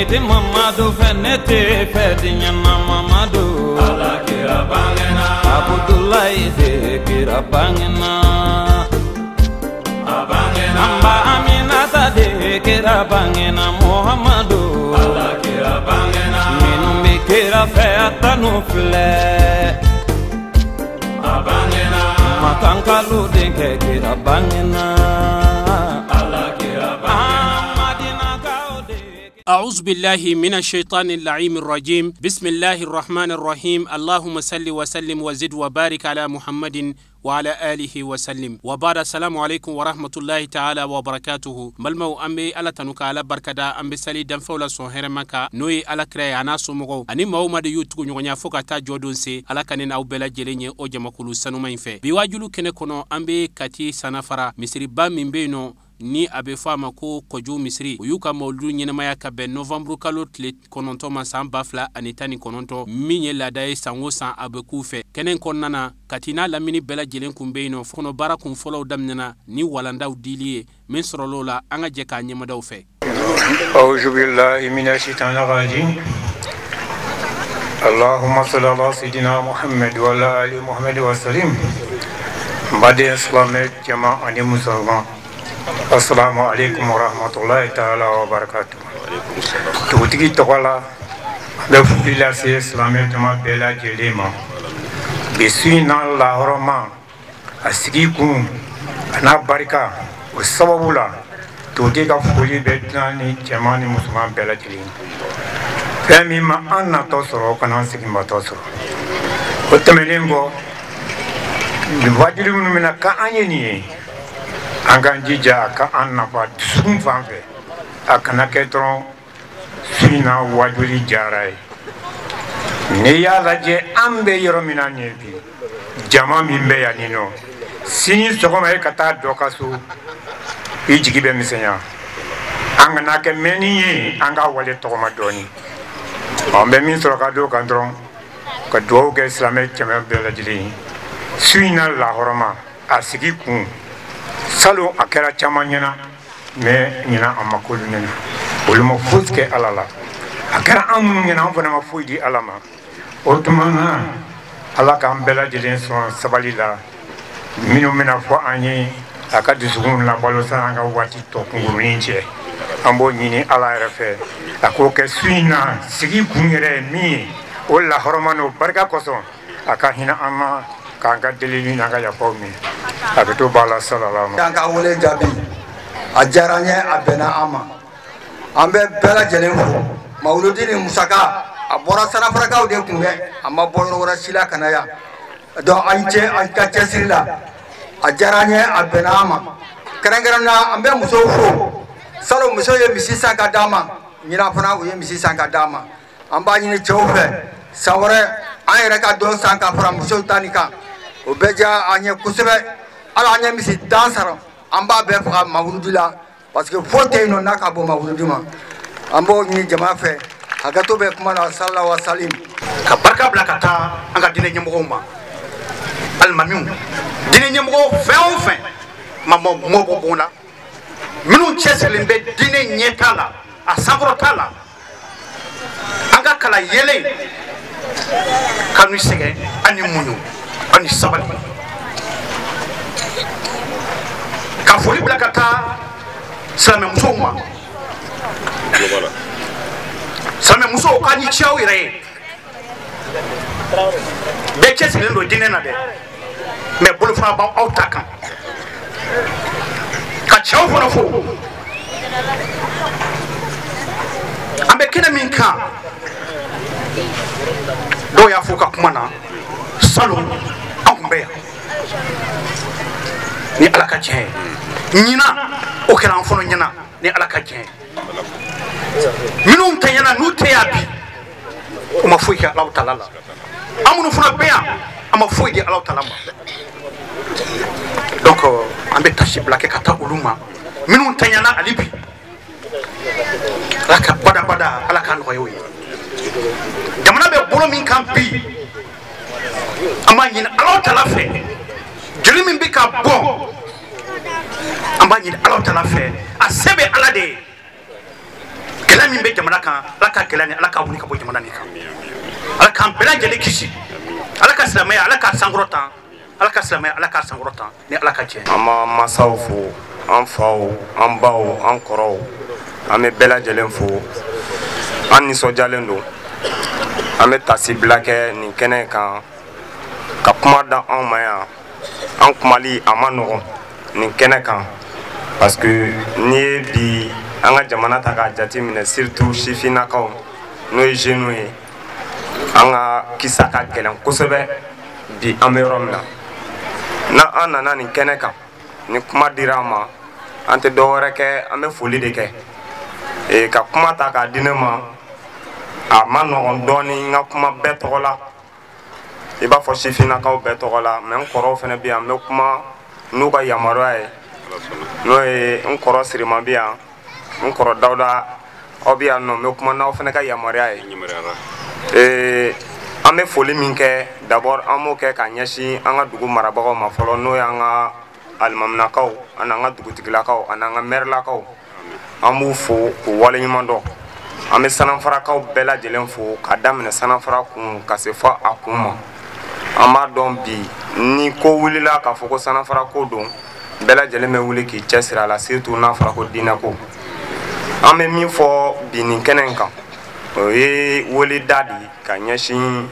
Niti Mamadu Fenete Fedinya Mamadu Allah kira bangena Abdullahi de kira bangena Abangena Amba Aminata de kira bangena Muhammadu Allah kira bangena Minumbi kira feata nufle Abangena Makankalu de kira bangena أعوذ بالله من الشيطان اللعين الرجيم بسم الله الرحمن الرحيم اللهم صل وسلم وزد وبارك على محمد وعلى آله وسلم وبعد السلام عليكم ورحمة الله تعالى وبركاته ملمو أمي ألا تنوك على بركة أمي سالي دنفولا سوهر مكا نوي ألا كري أنا سومغو أني مو مدى يوتكو نيوغنيا فوكا تا جودون سي ألا كنين أو بلا جليني أو جمكولو سنو مينفي بيواجلو كنكونو أمي كاتي سنفرا مصري بام من بينو ni abe fama ko koju misri uyuka maudu nyenamaya ka ben novembre kalo tlet kononto masam bafla anitani kononto minye ladaye sango san abe kufe kenen konnana katina lamini bela jelen kumbeino fono bara kun folo damnana ni walandaw diliye min sorolola anga jeka nyemadaw fe a'udhu billahi minash shaitanir rajim Allahumma salli ala sayidina Muhammad wa ala ali Muhammad wa sallim bade islamet jama ani musulman Assalamu alaikum wa rahmatullahi ta'ala wa barakatuh. Tutiki tokola le fukila se islamé jama bela jelema. Bisina la horoma asigi kun ana barika o sababula tuti ka fuli betani jama ni musulman bela jelema. Femi ma anna tosoro kana sigi ma tosoro. Otemelengo wajilu mina ka anyeni Anganjija ka annafa sun fanfe akana ketron sina wajuri jaray ne ya laje ambe yoromina nyebi jama mimbe ya nino sini sokoma e kata dokasu ijigibe misenya angana ke meni anga wale tokoma doni ambe min soroka do kandron ka do ke islamic kema bela jili sina la horoma asigi kun Salo akera chamanyana me nyina amakulu nena uluma fuske alala akera amu nyina amfana mafuidi alama otumana alaka ambela jelen son sabalila minu mina fo anyi akadi sugun la balo saranga wati to kungurinche ambo nyini ala refe akoke suina sigi kungere mi olla horomano barka koso akahina amma kanga delili naga ya pawmi abeto bala sallallahu kanga wole jabi ajaranye abena ama ambe bela jelen fo mauludini musaka abora sana faraka de kunge amma boro wora sila kanaya do anje anka chesila ajaranye abena ama karangarana ambe muso fo salo muso ye misisa kadama nyina fana wo ye misisa kadama amba nyine chaufe sawore ayra ka do sanka fara muso tanika obeja anye kusebe ala anye misi dansaro amba be fa mawrudila parce que fote no nakabo mawrudima ambo ni jama fe agato be kuma na sallallahu alaihi wasallam ka barka blakata anga dine nyembo ma almamiu dine nyembo fin mamo mobo bona minu cheselimbe dine nyetala a savrotala anga kala yele kanu sege ani munu ani sabali ka foli blakata salame musoma salame muso kani chiao ire de chesi ndo dine na de me bolu fa ba outaka ka chiao fona fo ambe kena minka do ya fo ka kumana salon ambe ni alaka chen nyina o kera anfono nyina ni alaka chen minum tayana nute abi o mafuika Allah taala amunu funa beya ama fuidi Allah taala donc ambe tashi blake kata uluma minum tayana alibi laka bada alaka no yoyi jamana be bolo min kan bi ama nyina Allah taala fe jeli min bi ka bon amba nyina Allah taala fe asebe alade kɛlɛ min bɛ jamana kan ala ka kɛlɛ ni ala ka wuli ka bɔ jamana nin kan ala k'an bɛɛ lajɛlen kisi ala ka silamɛya ala ka sankɔrɔta ala ka silamɛya ala ka sankɔrɔta ni ala ka jɛ. an ma masaw fo an faw an baw an kɔrɔw an bɛ bɛɛ lajɛlen fo an nisɔndiyalen don an bɛ tasibila kɛ nin kɛnɛ kan ka kuma da anw ma yan an kumali a ma nɔgɔn nin kɛnɛ kan parce que n'i ye bi an ka jamana ta k'a jate minɛ surtout sifinnakaw n'o ye jeunes ye an ka kisa ka gɛlɛn kosɛbɛ bi an bɛ yɔrɔ min na an nana nin kɛnɛ kan ni kuma dira an ma an tɛ dɔ wɛrɛ kɛ an bɛ foli de kɛ ka kuma ta k'a di ne ma a ma nɔgɔn dɔɔni n ka kuma bɛɛ tɔgɔ la i b'a fɔ sifinnakaw bɛɛ tɔgɔ la mais n kɔrɔw fana bɛ yan n bɛ kuma n'u ka yamaruya ye n'o ye n kɔrɔ Sirima bɛ yan n kɔrɔ Dawuda aw bɛ yan nɔ n bɛ kuma n'aw fana ka yamaruya ye an bɛ foli min kɛ d'abord an b'o kɛ ka ɲɛsin an ka dugu marabagaw ma fɔlɔ n'o y'an ka alimaminakaw ani an ka dugutigilakaw ani an ka mɛrilakaw an b'u fo k'u waleɲuman dɔn an bɛ sananfarakaw bɛɛ lajɛlen fo ka daminɛ sananfara kun ka se fɔ a kun ma an b'a dɔn bi ni ko wulila k'a fɔ ko sananfara ko don bɛɛ lajɛlen bɛ wuli k'i cɛsiri a la surtout n'a fɔra ko diinɛ ko an bɛ min fɔ bi nin kɛnɛ in kan o ye weleda de ka ɲɛsin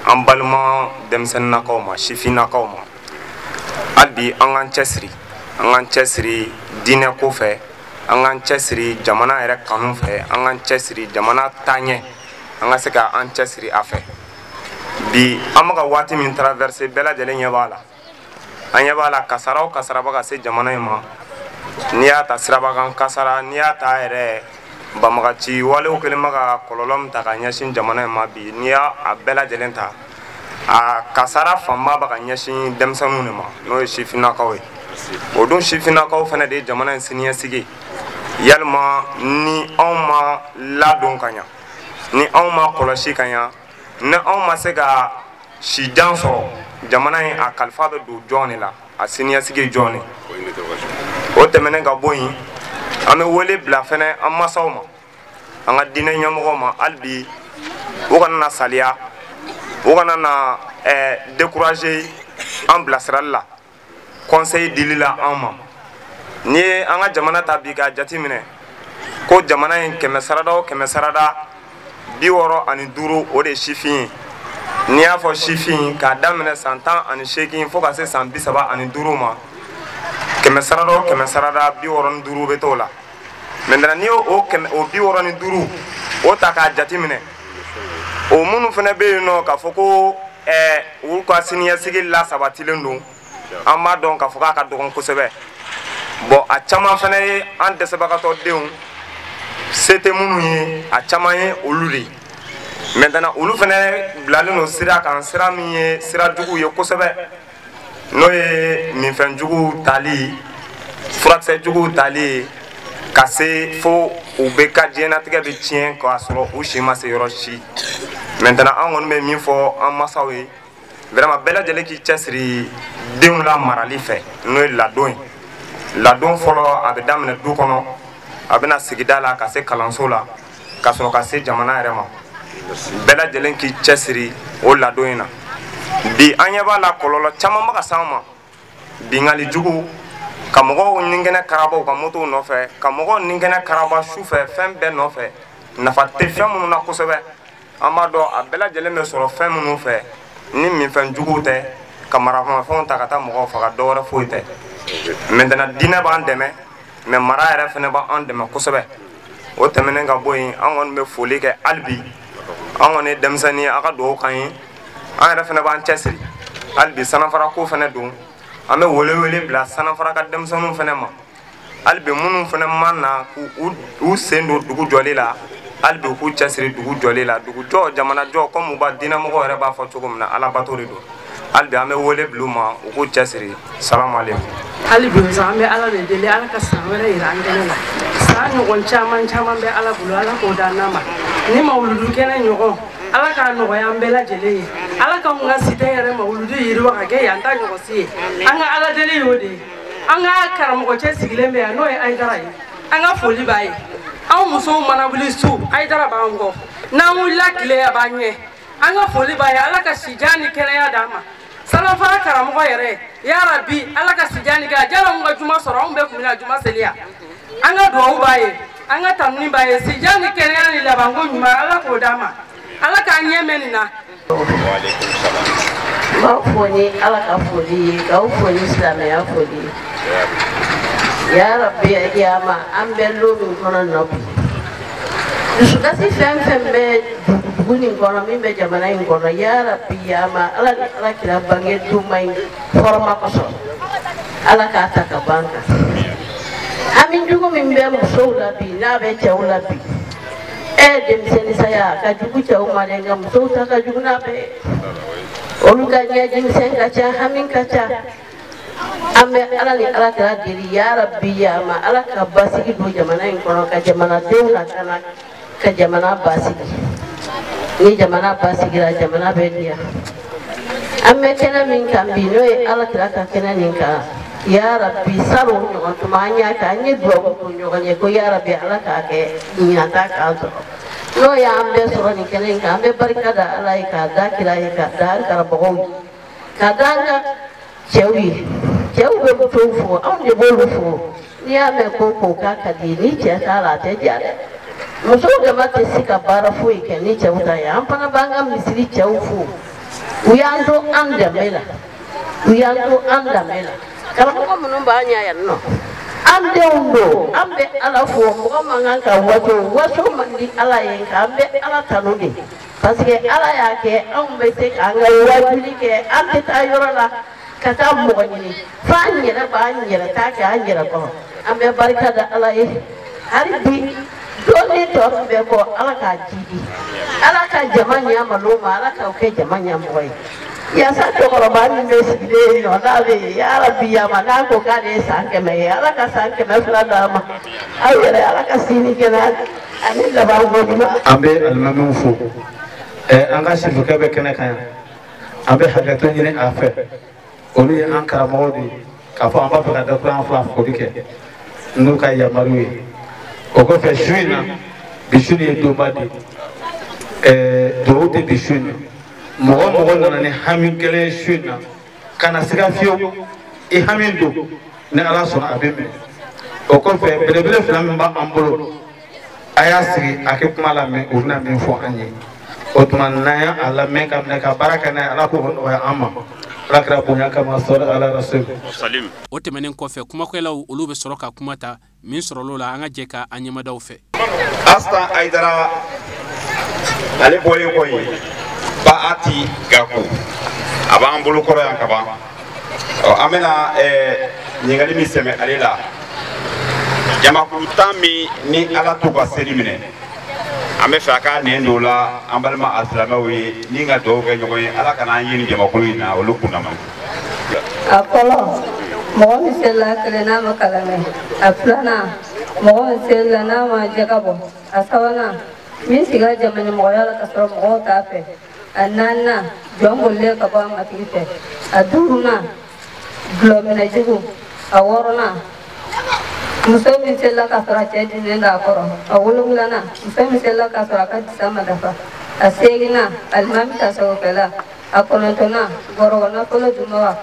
an balima denmisɛnninnakaw ma sifinnakaw ma hali bi an k'an cɛsiri diinɛ ko fɛ an k'an cɛsiri jamana yɛrɛ kanu fɛ an k'an cɛsiri jamana taaɲɛ an ka se ka an cɛsiri a fɛ bi an bɛ ka waati min traverser bɛɛ lajɛlen ɲɛ b'a la an ɲɛ b'a la kasara o kasara bɛ ka se jamana in ma n'i y'a ta sirabakan kasara n'i y'a ta yɛrɛ banbagaci walew kɛlen bɛ ka kɔlɔlɔ min ta ka ɲɛsin jamana in ma bi n'i y'a bɛɛ lajɛlen ta a kasara fanba bɛ ka ɲɛsin denmisɛnninw de ma n'o ye sifinnakaw ye o dun sifinnakaw fana de ye jamana in siniɲɛsigi yalima ni anw ma ladon ka ɲa ni anw ma kɔlɔsi ka ɲa ni anw ma se ka sijan sɔrɔ jamana in a kalifa bɛ don jɔn de la a siniɲɛsigi jɔn de o tɛmɛnen ka bɔ yen an bɛ wele bila fɛnɛ an masaw ma an ka diinɛ ɲɛmɔgɔw ma hali bi u kana na saliya u kana na décourager an bilasirali la conseil dili la an ma n'i ye an ka jamana ta bi k'a jate minɛ ko jamana in 100 sarada o 100 sarada 65 o de ye sifin ye n'i y'a fɔ sifin k'a daminɛ san 18 fo ka se san 35 ma 100 sarada o 100 sarada 65 bɛ t'o la maintenant n'i y'o 65 o ta k'a jate minɛ o minnu fana bɛ yen nɔ k'a fɔ ko u ka siniɲɛsigi lasabatilen don an b'a dɔn k'a fɔ k'a ka dɔgɔn kosɛbɛ bon a caman fana ye an dɛsɛbagatɔ denw se tɛ minnu ye a caman ye olu de ye maintenant olu fana bilalen don sira kan sira min ye sira jugu ye kosɛbɛ n'o ye minfɛn jugu tali furakisɛ jugu tali ka se fo u bɛ ka diɲɛlatigɛ bɛ tiɲɛ k'a sɔrɔ u si ma se yɔrɔ si maintenant an kɔni bɛ min fɔ an masaw ye vraiment bɛɛ lajɛlen k'i cɛsiri denw la marali fɛ n'o ye ladon ye ladon fɔlɔ a bɛ daminɛ du kɔnɔ a bɛna sigida la ka se kalanso la ka sɔrɔ ka se jamana yɛrɛ ma bɛɛ lajɛlen k'i cɛsiri o ladon in na bi an ɲɛ b'a la kɔlɔlɔ caman bɛ ka s'an ma bingali jugu ka mɔgɔw ninkɛnɛ karaba u ka motow nɔfɛ ka mɔgɔw ninkɛnɛ karaba su fɛ fɛn bɛɛ nɔfɛ nafa tɛ fɛn minnu na kosɛbɛ an b'a dɔn a bɛɛ lajɛlen bɛ sɔrɔ fɛn minnu fɛ ni minfɛn juguw tɛ ka marafɛnw ta ka taa mɔgɔw faga dɔ wɛrɛ foyi tɛ maintenant diinɛ b'an dɛmɛ mais mara yɛrɛ fana b'an dɛmɛ kosɛbɛ o tɛmɛnen ka bɔ yen an kɔni bɛ foli kɛ hali bi an kɔni ye denmisɛnnin ye a ka dugawu k'an ye an yɛrɛ fana b'an cɛsiri hali bi sanafara ko fana don an bɛ wele bila sanafara ka denmisɛnninw fana ma hali bi minnu fana ma na k'u sen don dugu jɔli la hali bi u k'u cɛsiri dugu jɔli la dugu jɔ jamana jɔ comme u b'a diinɛmɔgɔw yɛrɛ b'a fɔ cogo min na alabato de don hali bi an bɛ wele bila u ma u k'u cɛsiri salamu aleykum. hali bi an bɛ ala de deli ala ka san wɛrɛ yira an kɛnɛ la san ɲɔgɔn caman bɛ ala bolo ala k'o d'an ma ni mawuludu kɛnɛ ɲɔgɔn ala k'a nɔgɔya an bɛɛ lajɛlen ye ala k'anw ka site yɛrɛ mawuludu yiriwa ka kɛ yan ta ɲɔgɔn si ye an ka ala deli y'o de ye an ka karamɔgɔ cɛ sigilen bɛ yan n'o ye Ayidara ye an ka foli b'a ye aw musow mana wuli su Aidara b'an kɔ n'an wulila tile a b'an ɲɛ an ka foli b'a ye Ala ka sijan ni kɛnɛya d'an ma Salafara karamɔgɔ yɛrɛ ya Rabbi Ala ka sijan ni kɛ a jara mun ka juma sɔrɔ anw bɛɛ kun bɛna juma seli yan an ka duwawu b'a ye an ka tanuni b'a ye sijan ni kɛnɛya ni labanko ɲuman Ala k'o d'an ma Ala k'an ɲɛ mɛn nin na. Ma foni Ala ka foli k'aw foni silamɛya foli ya Rabbi ya ma an bɛ lon min kɔnɔ nɔ bi dusukasi fɛn fɛn bɛ dugu nin kɔnɔ min bɛ jamana in kɔnɔ ya Rabbi ya ma Ala ni Alakira bange duma in hɔrɔma kosɔn Ala k'a ta ka ban kan ami jugu min bɛ musow la bi n'a bɛ cɛw la bi denmisɛnnin saya ka jugu cɛw ma dɛ nka musow ta ka jugu n'a bɛɛ olu ka ɲɛjɛmisɛn ka ca hami ka ca an bɛ Ala ni Alakira deli ya Rabbi ya ma Ala ka basigi don jamana in kɔnɔ ka jamanadenw lakana ka jamana basigi ni jamana basigira jamana bɛ diya an bɛ kɛnɛ min kan bi n'o ye Alakira ka kɛnɛ nin kan ya Rabbi salo ɲɔgɔn tuma an y'a kɛ an ye duwawu k'u ɲɔgɔn ye ko ya Rabbi Ala k'a kɛ ɲinata k'an sɔrɔ n'o y'an bɛɛ sɔrɔ nin kɛnɛ in kan an bɛ barika da Ala ye k'a da kira ye k'a da an karamɔgɔw ye k'a da an ka cɛw ye cɛw bɛ musow fo anw de b'olu fo n'i y'a mɛn ko k'a ka di ni cɛ t'a la a tɛ ja dɛ musow dama tɛ se ka baara foyi kɛ ni cɛw ta ye an fana b'an ka misiri cɛw fo u y'an to an danbe la u y'an to an danbe la karamɔgɔ minnu b'an ɲɛ yan nɔ an denw don an bɛ Ala fo mɔgɔ man kan ka waso man di Ala ye nka an bɛ Ala tanu de parce que Ala y'a kɛ anw bɛ se k'an ka wajuli kɛ an tɛ taa yɔrɔ la ka taa mɔgɔ ɲini f'an yɛrɛ b'an yɛrɛ ta kɛ an yɛrɛ kɔrɔ an bɛ barika da Ala ye hali bi dɔɔnin tɔ min bɛ kɔ Ala k'a jidi Ala ka jama ɲɛ malo ma Ala k'aw kɛ jama ɲɛmɔgɔ ye yaasa cɛkɔrɔba min bɛ sigilen yen nɔ n'a bɛ yen ya Rabbi ya ma n'a ko k'ale ye san 100 ye Ala ka san 200 d'a ma aw yɛrɛ Ala ka sini kɛnɛya ani laban ko ɲuman. An bɛ alimamiw fo an ka sifokɛ bɛ kɛnɛ kan yan an bɛ hakɛto ɲini a fɛ olu ye an karamɔgɔw de ye k'a fɔ an b'a fɛ ka dakuran fila foli kɛ n'u ka yamaruw ye o kɔfɛ su in na bi su ye donba de duwawu tɛ bi su in na mɔgɔ mɔgɔ nana ni hami kelen ye su in na ka na siga fiyewu i hami don ni Ala sɔnna a bɛ minɛ o kɔfɛ belebele fila min b'an bolo a y'a sigi a kɛ kuma lamɛn o bɛna min fɔ an ye o tuma n'an y'a lamɛn ka minɛ ka baara kɛ n'a ye Ala k'o nɔgɔya an ma Alakira bonya kama sɔrɔ Ala rasul o tɛmɛnen kɔfɛ kumakɛlaw olu bɛ sɔrɔ ka kuma ta min sɔrɔl'o la an ka jɛ ka an ɲɛmadaw fɛ Astan Aidara ale bɔlen kɔ yen ba ati Gaku a b'an bolo kɔrɔ yan ka ban an bɛna ɲininkali min sɛmɛ ale la jamakulu 10 min ni Ala t'u ka seli minɛ an bɛ fɛ a k'a nɛn don la an balima alisilamɛw ye ni ka duwawu kɛ ɲɔgɔn ye Ala kana an ye nin jamakulu in na olu kunna man a fɔlɔ mɔgɔ min selila kelen n'a ma kalan kɛ a filanan mɔgɔ min selila n'a ma jɛ ka bɔ a sabanan min sigira jama ɲɛmɔgɔya la ka sɔrɔ mɔgɔw t'a fɛ a naaninan jɔn bolilen ka bɔ a matigi fɛ a duurunan gulɔminɛjugu a wɔɔrɔnan muso min selila ka sɔrɔ a cɛ dinnen d'a kɔrɔ a wolonwulanan muso min selila ka sɔrɔ a ka disa ma dafa a seeginan alimami tasawufɛla a kɔnɔntɔnnan gɔrɔgɔ nafolo dunbaga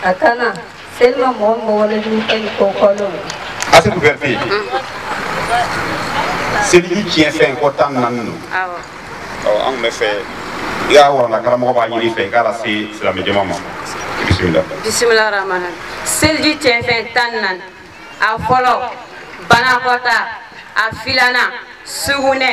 a tannan selima mɔgɔ min bɛ walejugu kɛ ni ko kɔlenw Asitu Berté seliji tiɲɛ fɛn ko 14 ninnu an tun bɛ fɛ i ka waranda karamɔgɔ b'a ɲini fɛ k'a lase silamɛ jama ma bisimila bisimilah rahman seliji tiɲɛ fɛn 14 a fɔlɔ banakɔta a filanan sugunɛ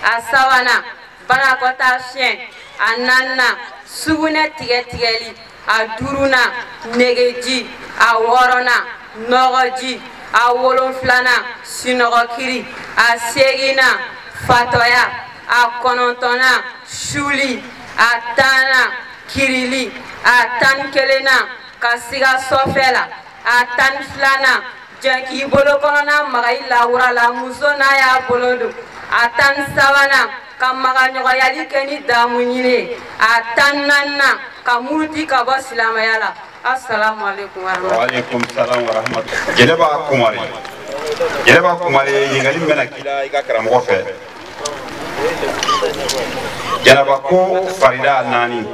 a sabanan banakɔta fiɲɛ a naaninan sugunɛ tigɛtigɛli a duurunan negeji a wɔɔrɔnan nɔgɔji a wolonfilanan sinɔgɔkiri a seeginan fatɔya a kɔnɔntɔnnan suli a tannan kirili a 11nan ka siga sɔfɛ la a 12nan jɛnk'i bolo kɔnɔna maga i lawura la muso n'a y'a bolo don a 13nan ka magaɲɔgɔnyali kɛ ni damu ɲini a 14nan ka muruti ka bɔ silamɛya la assalamu alaikum wa alaikum salam wa rahmatullahi Jɛnɛba Kumari yɛrɛ kuma ye ɲininkali min bɛna k'i la i ka karamɔgɔ fɛ Janaba ko farida naani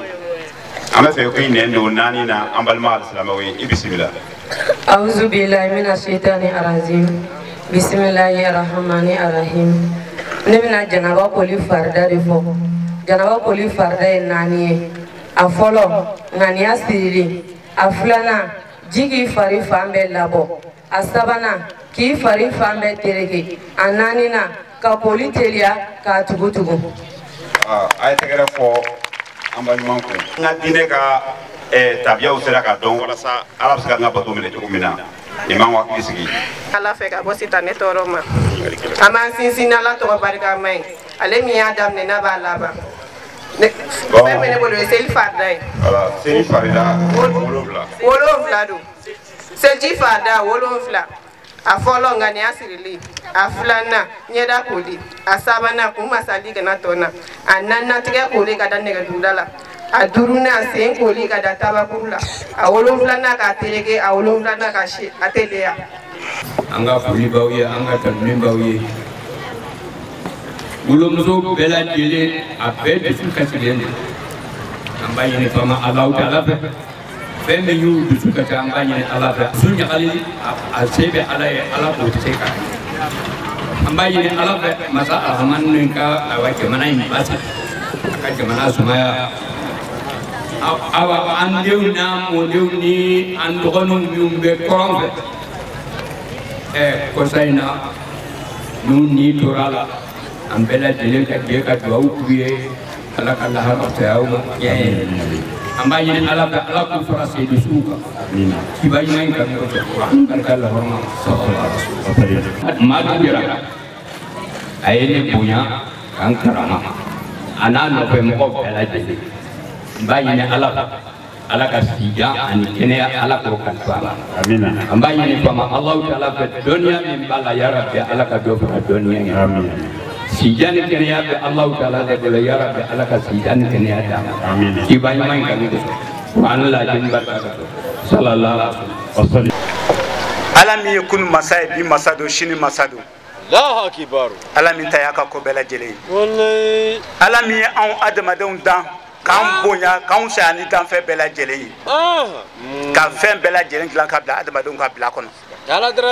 an bɛ fɛ ko i nɛn don naani na an balima alisilamɛw ye i bisimila. A'udhu billahi minash shaitani rajim. Bismillahir rahmanir rahim. Ne bɛna janaba koli farida de fɔ. Janaba koli farida ye naani ye. A fɔlɔ ŋaniya sirili, a filanan ji k'i fari fan bɛɛ labɔ, a sabanan k'i fari fan bɛɛ tereke, a naaninan ka koli teliya k'a tugutugu. A ye tɛgɛrɛ fɔ an balimaw kun. N ka diinɛ ka tabiyaw sera ka dɔn walasa Ala bɛ se ka n ka bato minɛ cogo min na i man hakili sigi. Ala fɛ ka bɔ sitanɛ tɔɔrɔ ma. An b'an sinsin n'Ala tɔgɔ barikama ye. Ale min y'a daminɛ n'a b'a laban. Fɛn bɛ ne bolo ye seli farida ye. Voilà, seli farida 7 don. Seliji farida 7. A fɔlɔ ŋaniya sirili, a filanan ɲɛda koli, a sabanan kun masali kana tɔ na, a naaninan tigɛ koli ka da nɛgɛjurula la, a duurunan sen koli ka da tabakuru la, a 7nan k'a tereke, a 7nan ka si a teliya. An ka foli b'aw ye, an ka tanuni b'aw ye. Wolomuso bɛɛ lajɛlen a bɛɛ dusu kasilen don. An b'a ɲini fama Alahu Taala fɛ. Fɛn min y'u dusu kasi an b'a ɲini Ala fɛ. Su ɲagali a se bɛ Ala ye, Ala k'o se ka kɛ. An b'a ɲini Ala fɛ masa Arahamani ka jamana in basigi, a ka jamana sumaya. Awa an denw n'a mɔdenw ni an dɔgɔninw minnu bɛ kɔrɔn fɛ. Kɔsa in na n'u ni tora la. An bɛɛ lajɛlen ka jɛ ka dugawu k'u ye Ala ka lahara caya aw ma. An b'a ɲini Ala fɛ Ala k'u fara Seyidu suw kan. Kiba ɲuman in kan kosɛbɛ. Barika lahɔrɔma. Maa dɔ yɛrɛ a ye ne bonya k'an karama a n'a nɔfɛmɔgɔw bɛɛ lajɛlen. N b'a ɲini Ala fɛ Ala ka sijan ani kɛnɛya Ala k'o kalifa a la. An b'a ɲini fama Alahu Taala fɛ dɔnniya min b'a la ya Rabbi Ala ka dɔ fara dɔnniya in. Sijan kɛnɛya bɛ Alahu Taala de bolo ya Rabbi Ala ka sijan kɛnɛya d'a ma. Kiba ɲuman in kan kosɛbɛ. An lajɛlen barika sallallahu alaihi wasallam. Ala min ye kunu masa ye bi masa don sini masa don. Allahu akibar. Ala min ta y'a ka ko bɛɛ lajɛlen ye. Wallahi. Ala min ye anw adamadenw dan k'an bonya k'anw saya ni danfɛn bɛɛ lajɛlen ye. Ka fɛn bɛɛ lajɛlen dilan ka bila adamadenw ka bila kɔnɔ.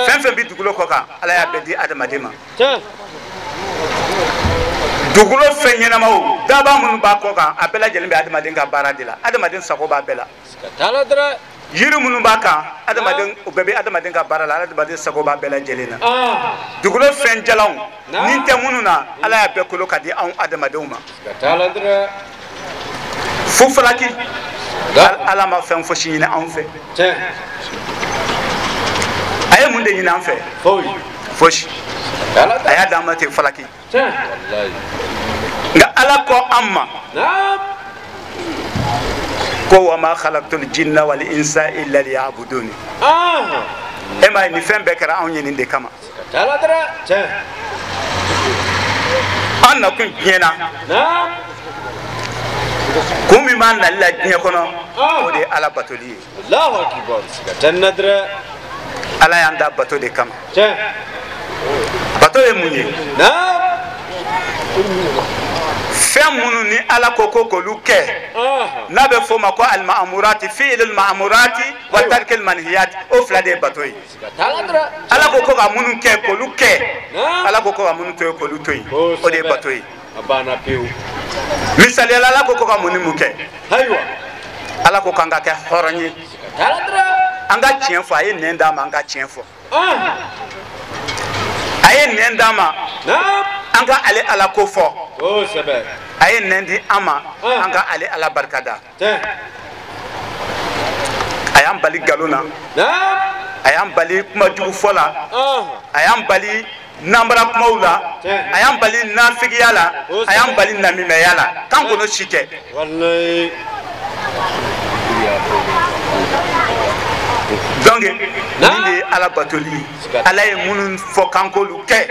Fɛn fɛn bɛ dugukolo kɔ kan Ala y'a bɛɛ di adamaden ma. Dugukolo fɛn ɲɛnamaw daba minnu b'a kɔ kan a bɛɛ lajɛlen bɛ adamaden ka baara de la. Adamaden sago b'a bɛɛ la. Yiri minnu b'a kan adamaden o bɛɛ bɛ adamaden ka baara la. Adamaden sago b'a bɛɛ lajɛlen na. Dugukolo fɛn jalanw ni tɛ minnu na Ala y'a bɛɛ kolo ka di anw adamadenw ma. Fo falaki Ala ma fɛn fosi ɲini anw fɛ. A ye mun de ɲini an fɛ? Fosi. A y'a d'an ma ten falaki. Nka Ala ko an ma ko wa ma khalaqtul jinna wal insa illa liya'budun. E ma ni fɛn bɛɛ kɛra anw ɲini de kama. An na kun diɲɛ na kun min b'an nali la diɲɛ kɔnɔ o de ye Ala batoli ye. Ala y'an da bato de kama. Bato ye mun ye? Fɛn minnu ni Ala ko ko k'olu kɛ n'a bɛ f'o ma ko al-ma'murati fi'lul ma'murati wa tarkil manhiyati o fila de ye bato ye. Ala ko ko ka minnu kɛ k'olu kɛ Ala ko ko ka minnu to yen k'olu to yen o de ye bato ye. Misaliyala Ala ko ko ka mun ni mun kɛ? Ala ko k'an ka kɛ hɔrɔn ye. An ka tiɲɛ fɔ a ye nɛn d'an ma an ka tiɲɛ fɔ. A ye nɛn d'an ma an ka ale Ala ko fɔ. A ye nɛn di an ma an ka ale Ala barika da. A y'an bali nkalon na, a y'an bali kuma jugu fɔ la, a y'an bali nanbara kumaw la, a y'an bali nafigiya la, a y'an bali namimɛya la k'an k'o si kɛ. Donc nin de ye Ala batoli ye. Ala ye minnu fɔ k'an k'olu kɛ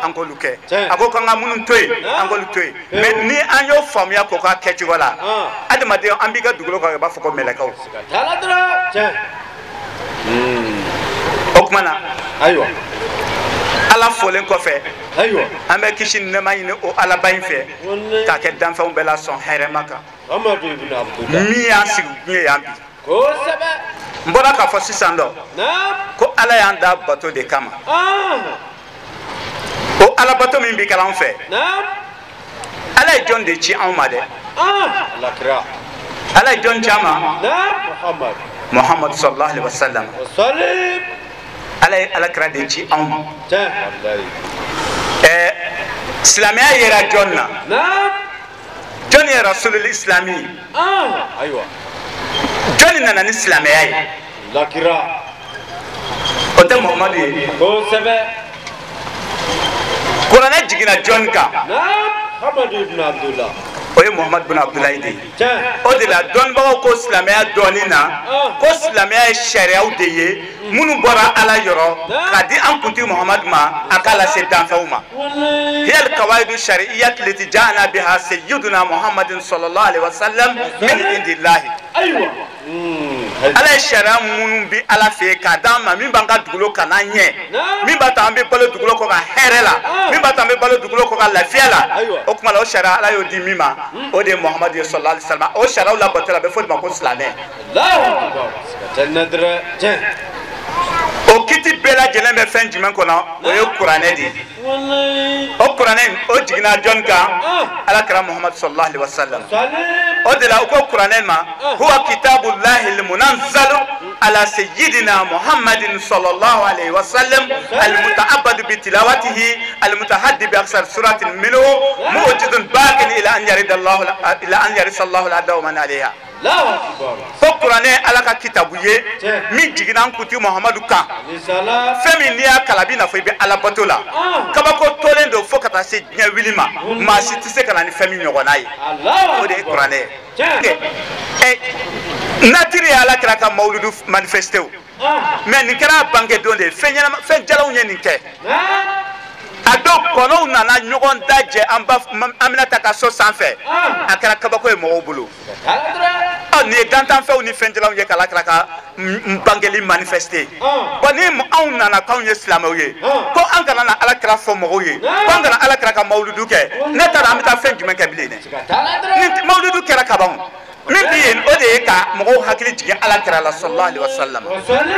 an k'olu kɛ. A ko k'an ka minnu to yen an k'olu to yen. Mais ni an y'o faamuya k'o k'a kɛcogo la adamaden an b'i ka dugukolo kan i b'a fɔ ko mɛlɛkɛw. O tuma na ala folen kɔfɛ an bɛ kisi ni nɛma ɲini o alaba in fɛ k'a kɛ danfɛnw bɛɛ la sɔn hɛrɛma kan min y'an sigi kun ye yan bi n bɔra k'a fɔ sisan dɔ ko ala y'an da bato de kama o ala bato min bi kɛra an fɛ ala ye jɔn de ci anw ma dɛ ala ye jɔn ci an ma muhammadu sallallahu alaihi wasallam ala ye alakira de ci anw ma silamɛya yera jɔn na jɔn ye rasulul islami jɔn nana ni silamɛya ye o tɛ muhammadu ye kuranɛ jiginna jɔn kan o ye muhammadu bin abdulayi de ye o de la dɔnnibagaw ko silamɛya dɔɔnin na ko silamɛya ye sariyaw de ye minnu bɔra ala yɔrɔ k'a di an kuntigi muhammadu ma a k'a lase danfɛnw ma hiya alqawaidu shar'iyyatu lati ja'ana biha sayyiduna muhammadin sallallahu alaihi wasallam min indillahi ala ye sariya minnu bi ala fɛ yen k'a d'an ma min b'an ka dugukolo kan n'an ɲɛ min b'a to an bɛ balo dugukolo kɔ ka hɛrɛ la min b'a to an bɛ balo dugukolo kɔ ka lafiya la o tuma la o sariya ala y'o di min ma o de ye muhammadu ye sallallahu alaihi wasallam o sariyaw labato la a bɛ fɔ o de ma ko silamɛ o kiti bɛɛ lajɛlen bɛ fɛn jumɛn kɔnɔ o ye kuranɛ de ye o kuranɛ o jiginna jɔn kan alakira muhammadu sallallahu alaihi wasallam o de la u ko kuranɛ ma huwa kitabullahi almunazzalu ala sayyidina muhammadin sallallahu alaihi wasallam almutaabadu bitilawatihi almutahaddi bi aksar suratin minhu mu'jizun baqin ila an yarisa allahu al-adwa wa man alayha ko kuranɛ ala ka kitabu ye min jiginna an kuntigi muhammadu kan fɛn min n'i y'a kalan a b'i n'a fɔ i bɛ ala bato la kabako tolen don fo ka taa se diɲɛ wuli ma maa si tɛ se ka na ni fɛn min ɲɔgɔnna ye o de ye kuranɛ ye natiri ye ala kira ka mawuludu manifesté o mais nin kɛra a bange don de ye fɛn jalaw ye nin kɛ a don kɔnɔw nana ɲɔgɔn dajɛ Aminata ka so sanfɛ a kɛra kabako ye mɔgɔw bolo nin ye dantanfɛnw ni fɛnjalaw ye k'ala kira ka bangeli manifesté bon ni anw nana k'anw ye silamɛw ye ko an kana na ala kira fɔ mɔgɔw ye ko an kana ala kira ka mawuludu kɛ ne t'a dɔn an bɛ taa fɛn jumɛn kɛ bilen dɛ ni mawuludu kɛra kaban min bɛ yen o de ye ka mɔgɔw hakili jigin ala kira la sallallahu alaihi wasallam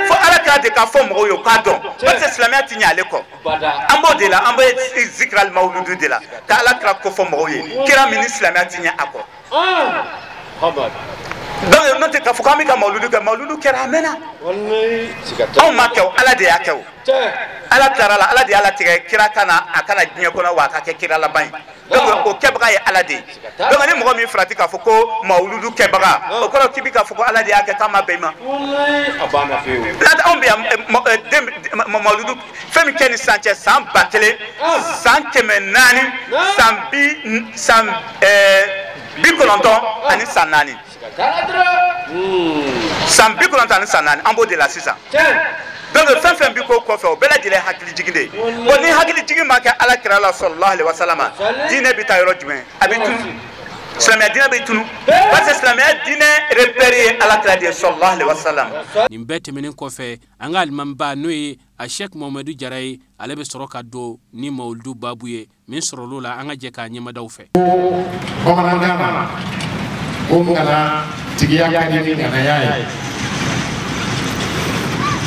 fo ala kira de ka fɔ mɔgɔw ye o k'a dɔn parce que silamɛya ti ɲɛ ale kɔ an b'o de la an bɛ zikira mawuludu de la ka ala kira ko fɔ mɔgɔw ye kira min ni silamɛya ti ɲɛ a kɔ donc n'o tɛ k'a fɔ k'an bɛ ka mawuludu kɛ mawuludu kɛra a mɛnna anw ma kɛ o ala de y'a kɛ o ala tilara la ala de y'a latigɛ kira kana a kana diɲɛ kɔnɔ wa a ka kɛ kira laban ye donc o kɛbaga ye ala de ye donc ni mɔgɔ min farati k'a fɔ ko mawuludu kɛbaga o kɔrɔ k'i bi k'a fɔ ko ala de y'a kɛ k'a ma bɛn i ma anw bɛ yan mawuludu fɛn min kɛ ni san cɛ san 1000 san 400 san 90 ani san 4 san 90 ani san 4 an b'o de la sisan donc fɛn fɛn bi ko kɔfɛ o bɛɛ lajɛlen hakili jigin de ye bon ni hakili jigin ma kɛ ala kira la sallallahu alaihi wasallam diinɛ bɛ taa yɔrɔ jumɛn a bɛ tunu silamɛya diinɛ bɛ tunu parce que silamɛya diinɛ repère ye ala kira de ye sallallahu alaihi wasallam. nin bɛɛ tɛmɛnen kɔfɛ an ka alimamiba n'o ye a sheikh mamadu jara ye ale bɛ sɔrɔ ka don ni mawuludu babu ye min sɔrɔl'o la an ka jɛ k'a ɲɛmadaw fɛ. bamanankan na ko ngana tigiya ka di ni nganaya ye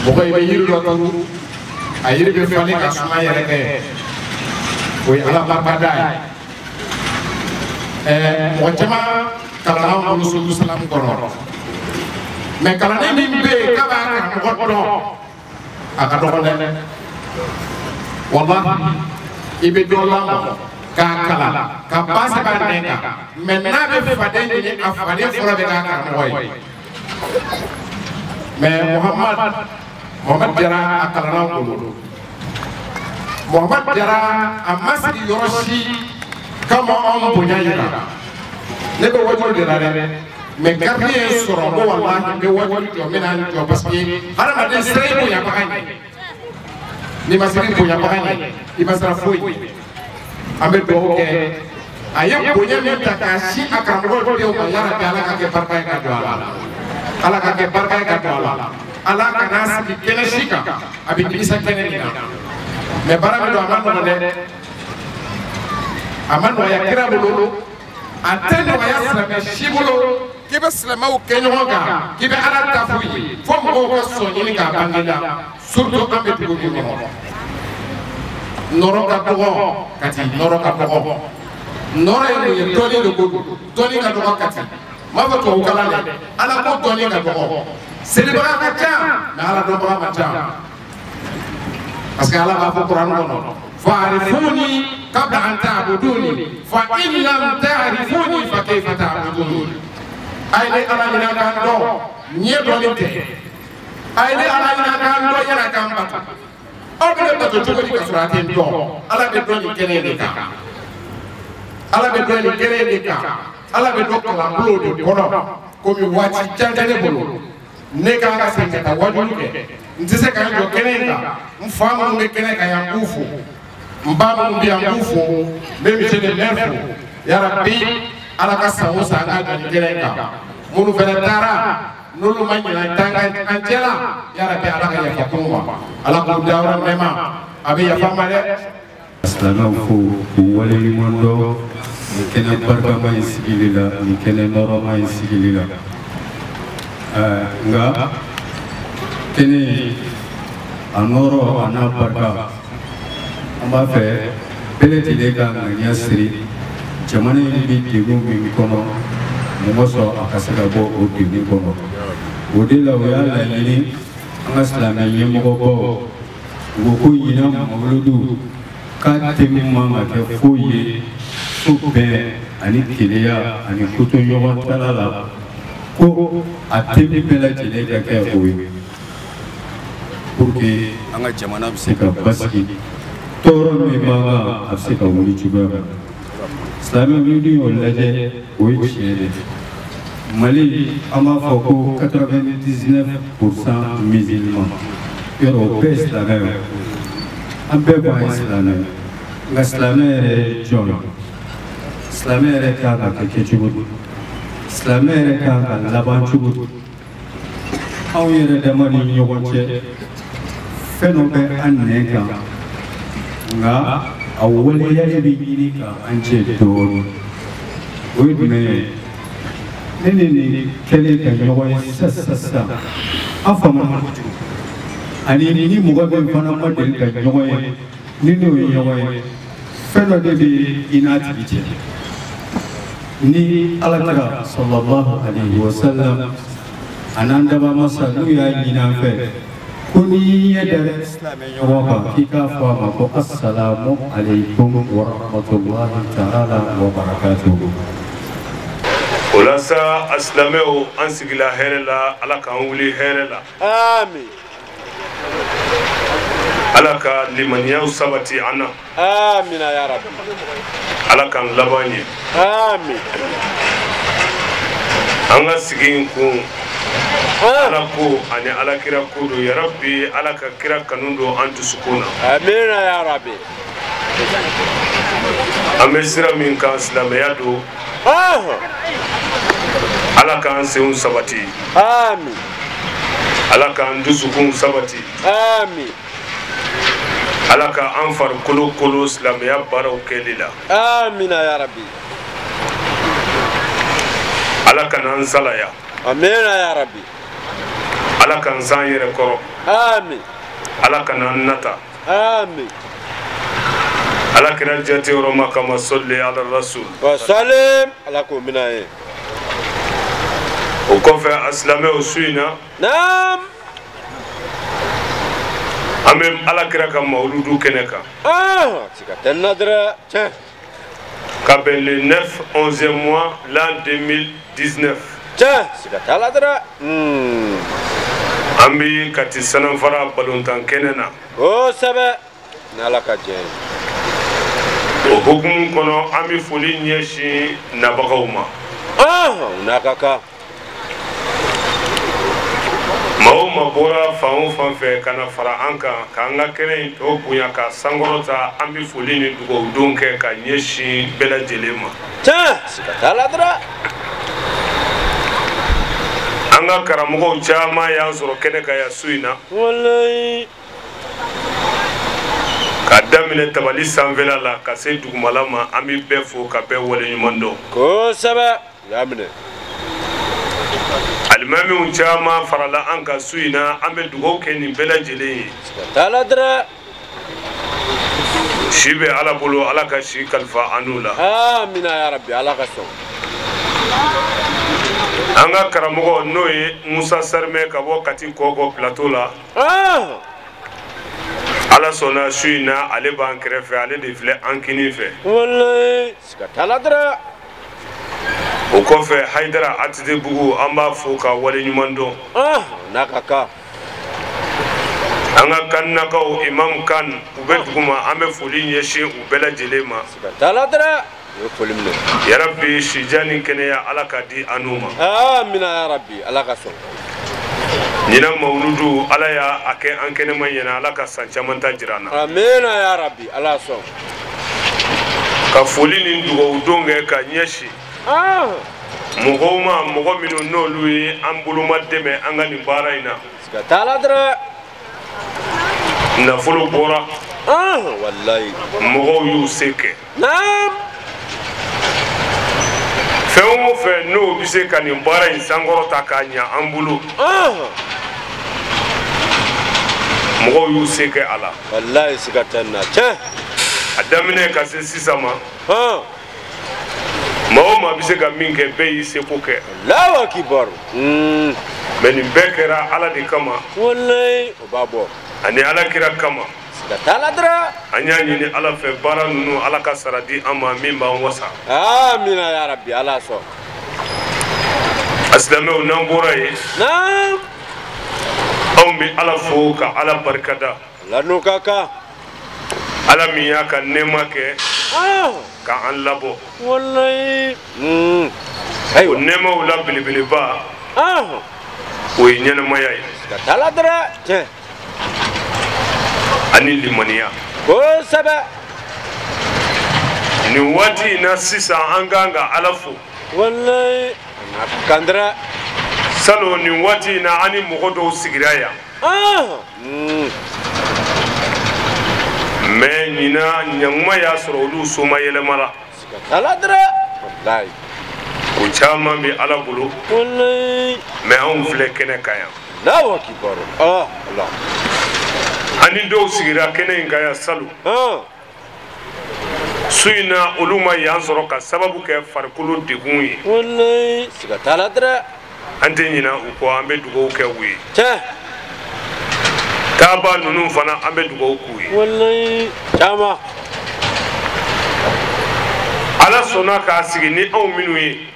mɔgɔ i bɛ yiri dɔ turu a yiri bɛ falen ka suma yɛrɛ kɛ o ye ala barikada ye mɔgɔ caman kalanna anw bolo sulu salamu kɔnɔ mais kalanden min bɛ yen k'a b'a karamɔgɔ dɔn a ka dɔgɔ dɛ walahi i bɛ dɔ lamɔ k'a kalan ka ba sɛbɛn a nɛn kan mais n'a bɛ faden ɲini a faden fɔlɔ bɛ k'a karamɔgɔ ye mais Muhammad Jara a kalanna anw bolo Muhammad Jara a ma sigi yɔrɔ si kama anw bonya yira ne bɛ wajulu de la dɛ mais gardien ye sɔrɔ ko walahi n bɛ wajulu jɔ n bɛ na jɔ parce que hadamaden sera i bonyabaga ye n'i ma sera i bonyabaga ye i ma sera foyi an bɛ dugawu kɛ a ye bonya min ta k'a si a karamɔgɔ denw ma yarabi ala ka kɛ barika ye ka don a la ala ka kɛ barika ye ka don a la ala kana sigi kɛnɛ si kan a bɛ nimisa kɛnɛ min na mais bara min do amano ne amano ya kira bolo atendo ya sala shibolo kibe silama o kenyo ga kibe ala tafuyi fo mo ko so ni ga bangida surtout ambe tugo ni mo noro ka togo kati noro ka togo noro ye toni do godo toni ka togo kati ma ba to kala ne ala ko toni ka togo selibara ka cha na ala do ba cha parce que ala ba fo Qur'an no fa'rifuni qabla an ta'buduni fa in lam ta'rifuni fa kayfa ta'buduni ayne ala ina kan do nye do nite ayne ala ina kan do yara kan bata o be do to jogo di kasurati do ala be do ni kene de ka ala be do ni kene de ka ala be do kala blo do kono ko mi wati jantane bolo ne ka ga se ta wadu ke ntise ka do kene ka mfamu nge kene ka ya ngufu mbamu mbi ya ngufu mimi chene nerfu ya rabbi ala ka sawo sanga ga kene ka munu fere dara nulu manyina tanga anjela ya rabbi ala ka ya fakumwa ala ko dawra nema abi ya famale aslama fu wala limondo ni kene barka may sigilila ni kene noro may sigilila nga kene anoro ana barka amba fe peleti de ga nganya siri jamane bi digu mi kono mumoso akasaka bo odi kono odi la ya la ni anga islami yemo bo goku yina mawludu ka temi mama ke foye be ani kiliya ani kuto yogon talala ko atemi bela jele ka ke oyi pour que anga jamana bi se ka baski toro mi mama afsika wuli juga islami wuli o laje oyi chede Mali ama foko 99% musulmans yoro pe islamé ambe ba islamé ngaslamé jon islamé re ka ka ke chubu islamé re ka ka laban chubu aw yere de mari nyogonche feno be anne ka nga awwali yare bi ni ka anje to wudme nini kele ka nyogoy sassa afama ani ni mugo be fana model ka nyogoy nini nyogoy feno de bi inati ni alakira sallallahu alaihi wasallam ananda ba masalu ya ina fe kuni yadda islamin yoga kika fama ko assalamu alaikum wa rahmatullahi ta'ala wa barakatuh Olasa aslameo ansigila herela alaka wuli herela amin alaka limaniya sabati ana amin ya rabbi alaka labanye amin anga sigin ku alako ani alakira kudu ya rabbi alaka kira kanundo antu sukuna amin ya rabbi amesira min ka islamaya do alaka an seun sabati amin alaka an dusukun sabati amin alaka an far kolo kolo islamaya baraw kelila amin ya rabbi alaka nan salaya amin ya rabbi alaka an san yere koro amin alaka nan nata amin alaka ran jati roma kama salli ala rasul wa salim alako minaye o kofe aslame o suina naam amem alakira kam mawludu keneka tika tenadra tiens kabel le 9 11e mois l'an 2019 tiens tika taladra ambi kati sanam fara balontan kenena o sabe nalaka jen o hukum kono ambi foli nyeshi nabagauma nakaka Mauma bora faun fanfe kana fara anka kanga kene to bunya ka sangorota ambi fulini dugo donke ka nyeshi bela jelema ta sikaladra anga karamugo chama ya soro kene ka ya suina wallahi ka daminɛ tabali sanfɛla la ka se dugumala ma an bɛ bɛɛ fo ka bɛɛ waleɲuman dɔn kosɛbɛ y'a minɛ alimamiw caman farala an ka su in na an bɛ dugawu kɛ nin bɛɛ lajɛlen ye t'a la dɛrɛ si bɛ ala bolo ala ka si kalifa an n'u la amina ya rabbi ala ka sɔn an ka karamɔgɔ n'o ye musa sarimɛ ka bɔ kati kɔkɔ plateau la ala sɔnna su in na ale b'an kɛrɛfɛ ale de filɛ an kini fɛ wallahi siga t'a la dɛrɛ o kɔfɛ hayidara atite bugu an b'a fo ka waleɲuman dɔn n'a ka kan an ka kannakaw imam kan u bɛ duguma an bɛ foli ɲɛsin u bɛɛ lajɛlen ma siga t'a la dɛrɛ o ye foli minɛ yarabi sija ni kɛnɛya ala ka di an n'u ma amina ya rabbi ala ka sɔn ɲina mawuludu ala y'a a kɛ an kɛnɛma ɲɛna ala ka san caman ta jira an na amina ya rabbi ala sɔn ka foli ni dugawu don kɛ ka ɲɛsin mɔgɔw ma mɔgɔ minnu n'olu ye an boloma dɛmɛ an ka nin baara in na siga t'a la dɛrɛ nafolo bɔra wallahi mɔgɔw y'u se kɛ fɛn o fɛn n'o bɛ se ka nin baara in sankɔrɔta k'a ɲɛ an bolo mɔgɔw y'u se kɛ a la wallahi siga tɛ na tiɲɛ a daminɛ ka se sisan ma maa o maa bɛ se ka min kɛ bɛɛ y'i seko kɛ Allahu akibar mɛ nin bɛɛ kɛra ala de kama wallahi o b'a bɔ ani ala kira kama siga t'a la dɛrɛ an y'a ɲini ala fɛ baara ninnu ala ka sara di an ma min b'an wasa amina ya rabbi ala sɔn a silamɛw n'an bɔra yen anw bɛ ala fo ka ala barikada ala n'o ka kan ala min y'a ka nɛɛma kɛ k'an labɔ wallahi o nɛɛmaw la belebeleba o ye ɲɛnɛmaya ye siga t'a la dɛrɛ tiɲɛ ani limaniya kosɛbɛ nin waati in na sisan an kan ka ala fo wallahi a ka kan dɛrɛ salon nin waati in na an ni mɔgɔ dɔw sigira yan mɛ ɲina ɲakuma y'a sɔrɔ olu soma yɛlɛmala siga t'a la dɛrɛ wallahi o caman bɛ ala bolo wallahi mɛ anw filɛ kɛnɛ kan yan Allahu akibar Allah ani dɔw sigira kɛnɛ in kan yan salu su in na olu ma yan sɔrɔ ka sababu kɛ farikolo degun ye wallahi siga t'a la dɛrɛ an tɛ ɲina u kɔ an bɛ dugawu kɛ u ye tiɲɛ taaba ninnu fana an bɛ dugawu k'u ye wallahi caman ala sɔnna k'a sigi ni anw minnu ye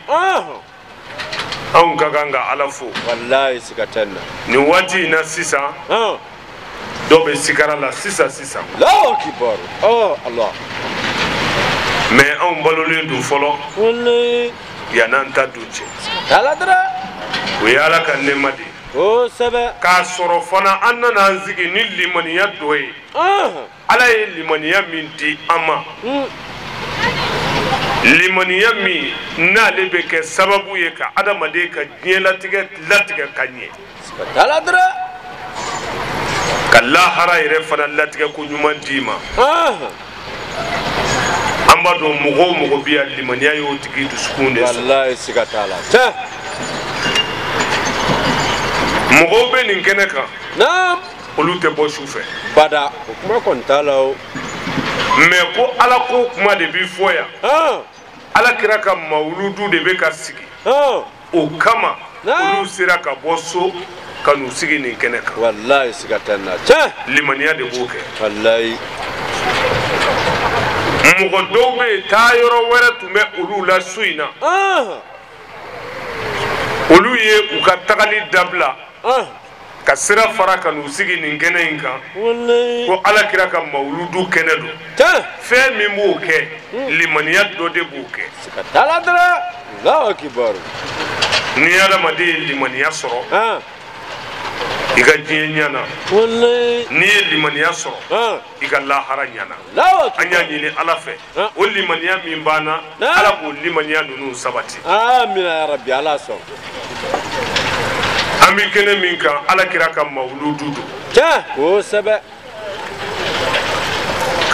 anw ka kan ka ala fo wallahi siga tɛ na nin waati in na sisan dɔw bɛ sigara la sisan Allahu akibar Allah mɛ anw balolen don fɔlɔ wallahi yann'an ta dun cɛ t'a la dɛrɛ o ye ala ka nɛɛma de ye kosɛbɛ k'a sɔrɔ fana an nana an sigi ni limaniya dɔ ye ala ye limaniya min di an ma limaniya min n'ale bɛ kɛ sababu ye ka adamaden ka diɲɛlatigɛ latigɛ ka ɲɛ siga t'a la dɛrɛ ka lahara yɛrɛ fana latigɛ ko ɲuman d'i ma an b'a dɔn mɔgɔ o mɔgɔ bɛ yan limaniya y'o tigi dusukun de sɔrɔ wallahi siga t'a la tiɲɛ mɔgɔw bɛ nin kɛnɛ kan olu tɛ bɔ su fɛ bada o kuma kɔni t'a la o mɛ ko ala ko kuma de bɛ fɔ yan ala kira ka mawuludu de bɛ ka sigi o kama olu sera ka bɔ so ka n'u sigi nin kɛnɛ kan wallahi siga tɛ na tiɲɛ limaniya de b'o kɛ wallahi mɔgɔ dɔw bɛ yen taa yɔrɔ wɛrɛ tun bɛ olu la su in na olu ye u ka tagali dabila ka sira fara ka n'u sigi nin kɛnɛ in kan ko ala kira ka mawuludu kɛnɛ don fɛn min b'o kɛ limaniya dɔ de b'o kɛ siga t'a la dɛrɛ Allahu akibar ni adamaden ye limaniya sɔrɔ i ka diɲɛ ɲana n'i ye limaniya sɔrɔ i ka lahara ɲana an y'a ɲini ala fɛ o limaniya min banna ala k'o limaniya ninnu sabati amina ya rabbi ala sɔn an bɛ kɛnɛ min kan ala kira ka mawuludu don tiɲɛ kosɛbɛ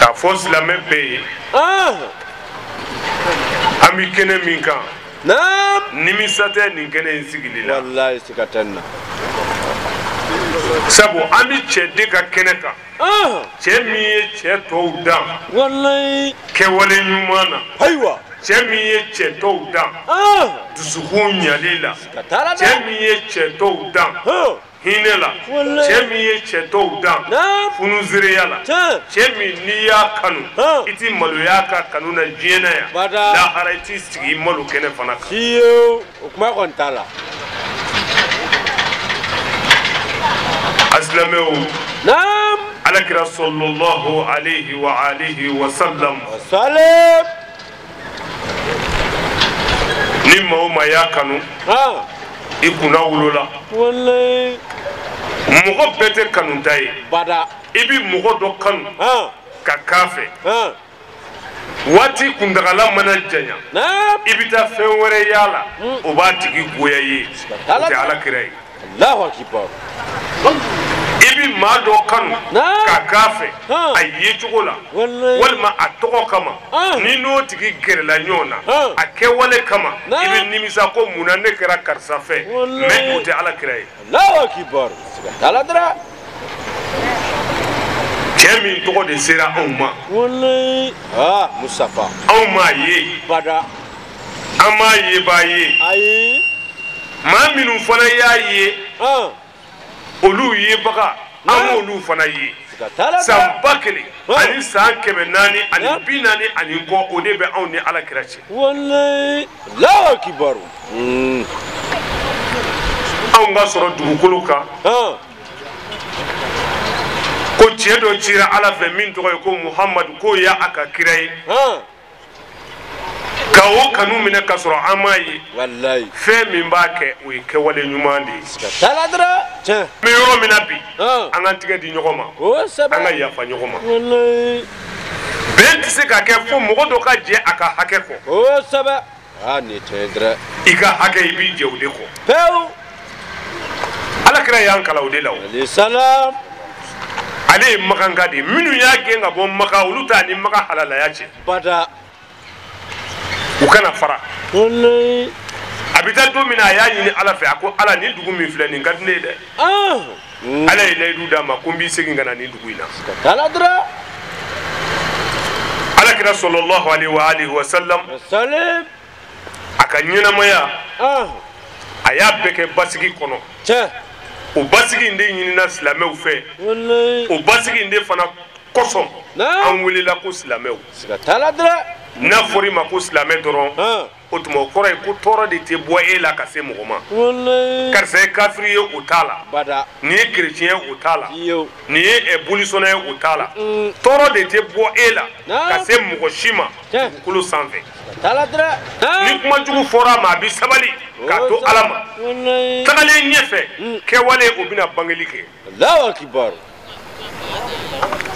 k'a fɔ silamɛ bɛɛ ye an bɛ kɛnɛ min kan nimisa tɛ nin kɛnɛ in sigili la wallahi siga tɛ nin na sabu an bɛ cɛ de ka kɛnɛ kan cɛ min ye cɛ tɔw dan kɛwale ɲuman na ayiwa cɛ min ye cɛ tɔw dan dusukun ɲali la cɛ min ye cɛ tɔw dan hinɛ la cɛ min ye cɛ tɔw dan funusereya la cɛ min n'i y'a kanu i ti maloya ka kanu na diɲɛ na yan lahara i t'i sigi i malo kɛnɛ fana kan o kuma kɔni t'a la asilamɛw alakira sallallahu alayhi wa alihi wa sallam ni maa o maa y'a kanu i kunna wolola mɔgɔ bɛɛ tɛ kanuta ye i bi mɔgɔ dɔ kanu ka k'a fɛ waati kuntagala mana janya i bi taa fɛn wɛrɛ y'a la o b'a tigi goya ye o tɛ alakira ye i bi maa dɔ kanu ka k'a fɛ a ye cogo la walima a tɔgɔ kama ni n'o tigi gɛrɛla ɲɔgɔn na a kɛwale kama i bi nimisa ko munna ne kɛra karisa fɛ mɛ o tɛ alakira ye cɛ min tɔgɔ de sera anw ma musafa anw m'a ye an m'a yebaa ye maa minnu fana y'a ye olu yebaga an m'olu fana ye san 1000 ani san 400 ani 40 ani kɔ o de bɛ anw ni alakira cɛ anw ka sɔrɔ dugukolo kan ko cɛ dɔ cira ala fɛ min tɔgɔ ye ko muhamadu k'o y'a ka kira ye ka o kanu minɛ ka sɔrɔ an m'a ye fɛn min b'a kɛ o ye kɛwale ɲuman de ye n bɛ yɔrɔ min na bi an k'an tigɛ di ɲɔgɔn ma an ka yafa ɲɔgɔn ma bɛn tɛ se ka kɛ fo mɔgɔ dɔ ka jɛ a ka hakɛ kɔ i ka hakɛ i b'i jɛ o de kɔ alakira y'an kalan o de la o ale ye makanka de ye minnu y'a gɛn ka bɔ maka olu t'a ni maka halalaya cɛ u kana fara a bɛ taa don min na a y'a ɲini ala fɛ a ko ala nin dugu min filɛ nin ka di ne ye dɛ ala ye layidu d'a ma ko n b'i segin ka na nin dugu in na alakira sallallahu alayhi wa sallam a ka ɲɛnamaya a y'a bɛɛ kɛ basigi kɔnɔ o basigi in de ɲinina silamɛw fɛ o basigi in de fana kosɔn an welela ko silamɛw n'a fɔra i ma ko silamɛ dɔrɔn o tuma o kɔrɔ ye ko tɔɔrɔ de tɛ bɔ e la ka se mɔgɔ ma karisa ye kafiri ye o t'a la nin ye kerecɛn ye o t'a la nin ye bolisɔnna ye o t'a la tɔɔrɔ de tɛ bɔ e la ka se mɔgɔ si ma dugukolo sanfɛ ni kuma jugu fɔra a ma a bɛ sabali k'a to ala ma tagalen ɲɛfɛ kɛwale o bɛna bangeli kɛ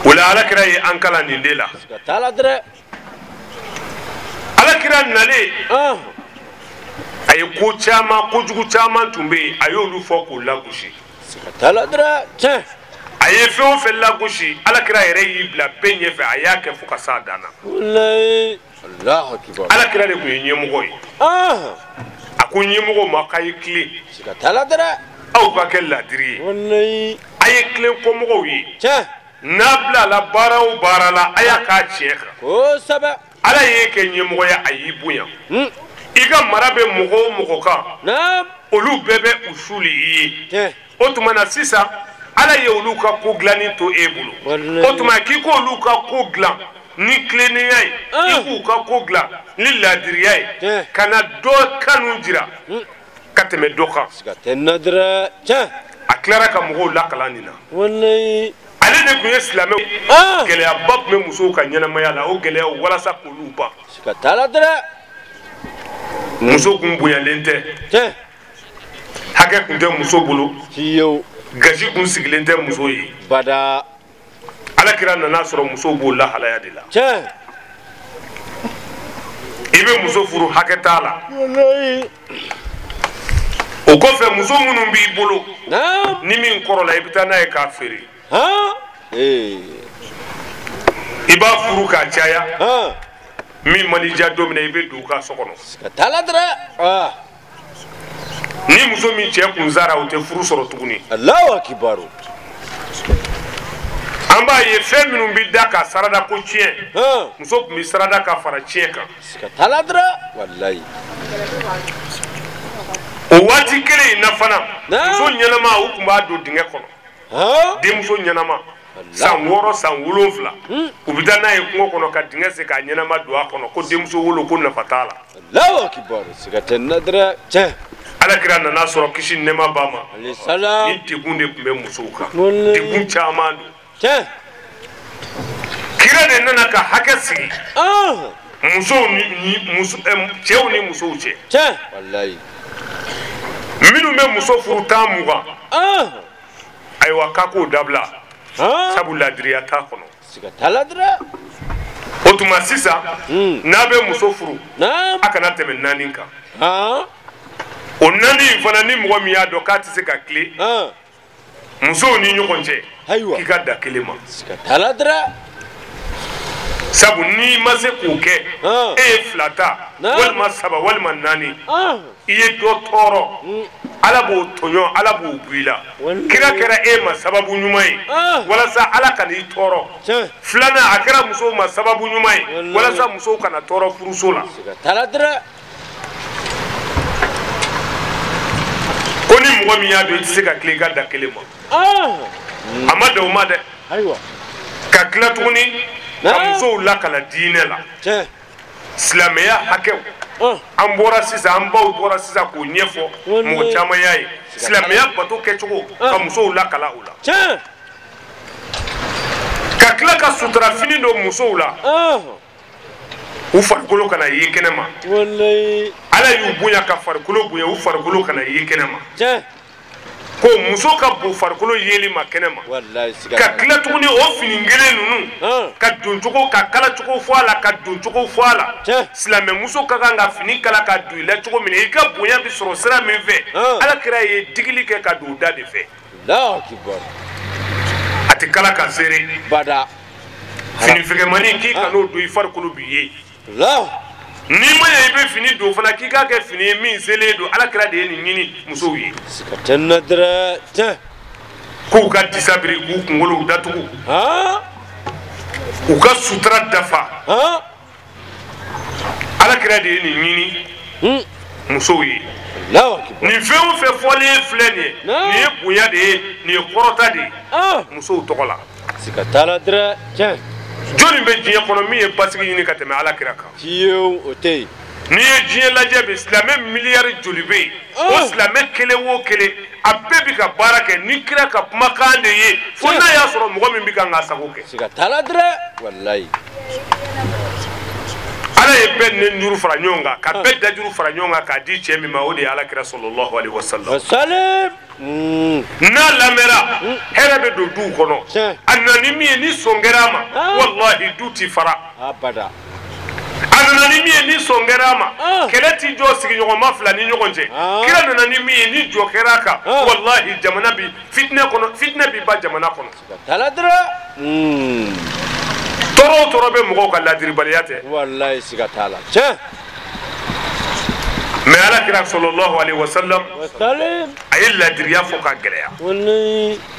o la alakira ye an kalan nin de la alakira nalen a ye ko caman kojugu caman tun bɛ yen a y'olu fɔ k'o lagosi a ye fɛn o fɛn lagosi alakira yɛrɛ y'i bila bɛɛ ɲɛfɛ a y'a kɛ fo ka s'a dan na alakira de tun ye ɲɛmɔgɔ ye a ko ɲɛmɔgɔ ma k'a ye tilen aw ka kɛ ladiri ye a ye tilen kɔmɔgɔw ye n'a bilala baara o baara la a y'a k'a tiɲɛ kan ala y'e kɛ ɲɛmɔgɔya a y'i bonya i ka mara bɛ mɔgɔ o mɔgɔ kan olu bɛɛ bɛ usuli i ye o tuma na sisan ala ye olu ka ko dilanni to e bolo o tuma k'i k'olu ka ko dilan ni tilennenya ye i k'u ka ko dilan ni ladiriya ye ka na dɔ kanu jira ka tɛmɛ dɔ kan a tilara ka mɔgɔw lakalan nin na ale de tun ye silamɛw gɛlɛyaba tun bɛ musow ka ɲɛnamaya la o gɛlɛyaw walasa k'olu ban muso kun bonyalen tɛ hakɛ kun tɛ muso bolo gasi kun sigilen tɛ muso ye alakira nana sɔrɔ musow b'o lahalaya de la i bɛ muso furu hakɛ t'a la o kɔfɛ muso minnu b'i bolo ni min kɔrɔ la i bɛ taa n'a ye k'a feere i b'a furu k'a caya min man di diya don min na i bɛ don u ka so kɔnɔ ka taa la dɔrɔn ni muso min cɛ kun sara o tɛ furu sɔrɔ tuguni Allahu akibaru an b'a ye fɛn minnu bɛ da ka sarada ko tiɲɛ muso tun bɛ sarada ka fara tiɲɛ kan ka taa la dɔrɔn walayi o waati kelen in na fana muso ɲɛnama u tun b'a don dingɛ kɔnɔ denmuso ɲɛnama san 6 san 7 u bɛ taa n'a ye kungo kɔnɔ ka dingɛ sen k'a ɲɛnama don a kɔnɔ ko denmuso wolo ko nafa t'a la Allahu akibaru siga tɛ na dɔrɔn tiɲɛ Alakira nana sɔrɔ kisi nɛma ba ma ni degun de tun bɛ musow kan degun caman don kira de nana ka hakɛ sigi cɛw ni musow cɛ walayi minnu bɛ muso furu 10 20 ayiwa k'a k'o dabila sabu ladiriya t'a kɔnɔ siga t'a la dɔrɔn o tuma sisan n'a bɛ muso furu a kana tɛmɛ 4 kan o 4 in fana ni mɔgɔ min y'a dɔn k'a tɛ se ka tile musow ni ɲɔgɔn cɛ k'i ka da kelen ma siga t'a la dɔrɔn sabu n'i ma se k'o kɛ e ye 2 ta walima 3 walima 4 i ye dɔ tɔɔrɔ Ala b'o tɔɲɔ Ala b'o bu i la kira kɛra e ma sababu ɲuman ye walasa Ala ka n'i tɔɔrɔ filanan a kɛra musow ma sababu ɲuman ye walasa musow kana tɔɔrɔ furuso la siga t'a la dɔrɔn ko ni mɔgɔ min y'a dɔn i tɛ se ka tile i ka da kelen ma a ma dan o ma dɛ ka tila tuguni ka musow lakala diinɛ la silamɛya hakɛw an bɔra sisan an baw bɔra sisan k'o ɲɛfɔ mɔgɔ caman y'a ye silamɛya bato kɛcogo ka musow lakala o la ka tila ka sutura fini don musow la u farikolo kana ye kɛnɛma Ala y'u bonya ka farikolo bonya u farikolo kana ye kɛnɛma ko muso ka bon farikolo yeli ma kɛnɛma ka tila tuguni o fini kelen ninnu ka doncogo ka kalacogo fɔ a la ka doncogo fɔ a la silamɛ muso ka kan ka fini kala ka don i la cogo min na i ka bonya bɛ sɔrɔ sira min fɛ Alakira ye digili kɛ ka don o da de fɛ a tɛ kala ka seere fini fɛgɛmani k'i ka n'o don i farikolo b'i ye ni ma ye i bɛ fini don fana k'i k'a kɛ fini ye min selen don Alakira de ye nin ɲini musow ye siga tɛ na dɔrɔn k'u ka disabiri k'u kunkolow datugu u ka sutura dafa Alakira de ye nin ɲini musow ye nin fɛn o fɛn fɔlen filɛ nin ye nin ye bonya de ye nin ye kɔrɔta de ye musow tɔgɔ la siga t'a la dɔrɔn jɔnni bɛ diɲɛ kɔnɔ min ye basigi ɲini ka tɛmɛ Alakira kan o tɛ yen n'i ye diɲɛ lajɛ bi silamɛ miliyari joli bɛ yen o silamɛ kelen o kelen a bɛɛ bɛ ka baara kɛ ni kira ka kumakan de ye fo n'a y'a sɔrɔ mɔgɔ min bɛ kan k'a sago kɛ siga t'a la dɔrɔn walayi Ala ye bɛɛ nɛn juru fara ɲɔgɔn kan ka bɛɛ dajuru fara ɲɔgɔn kan k'a di cɛ min ma o de ye Alakira sallallahu alaihi wasallam n'a lamɛnra hɛrɛ bɛ don duw kɔnɔ a nana ni min ye ni sɔn kɛra a ma walahi du tɛ fara a nana ni min ye ni sɔn kɛra a ma kɛlɛ tɛ jɔ sigiɲɔgɔnma 2 ni ɲɔgɔn cɛ kira nana ni min ye ni jɔ kɛra a kan walahi jamana bi fitinɛ bi ba jamana kɔnɔ tɔɔrɔ o tɔɔrɔ bɛ mɔgɔw ka ladiribaliya tɛ walayi siga t'a la mais Alakira sallallahu alaihi wasallam a ye ladiriya fɔ ka gɛlɛya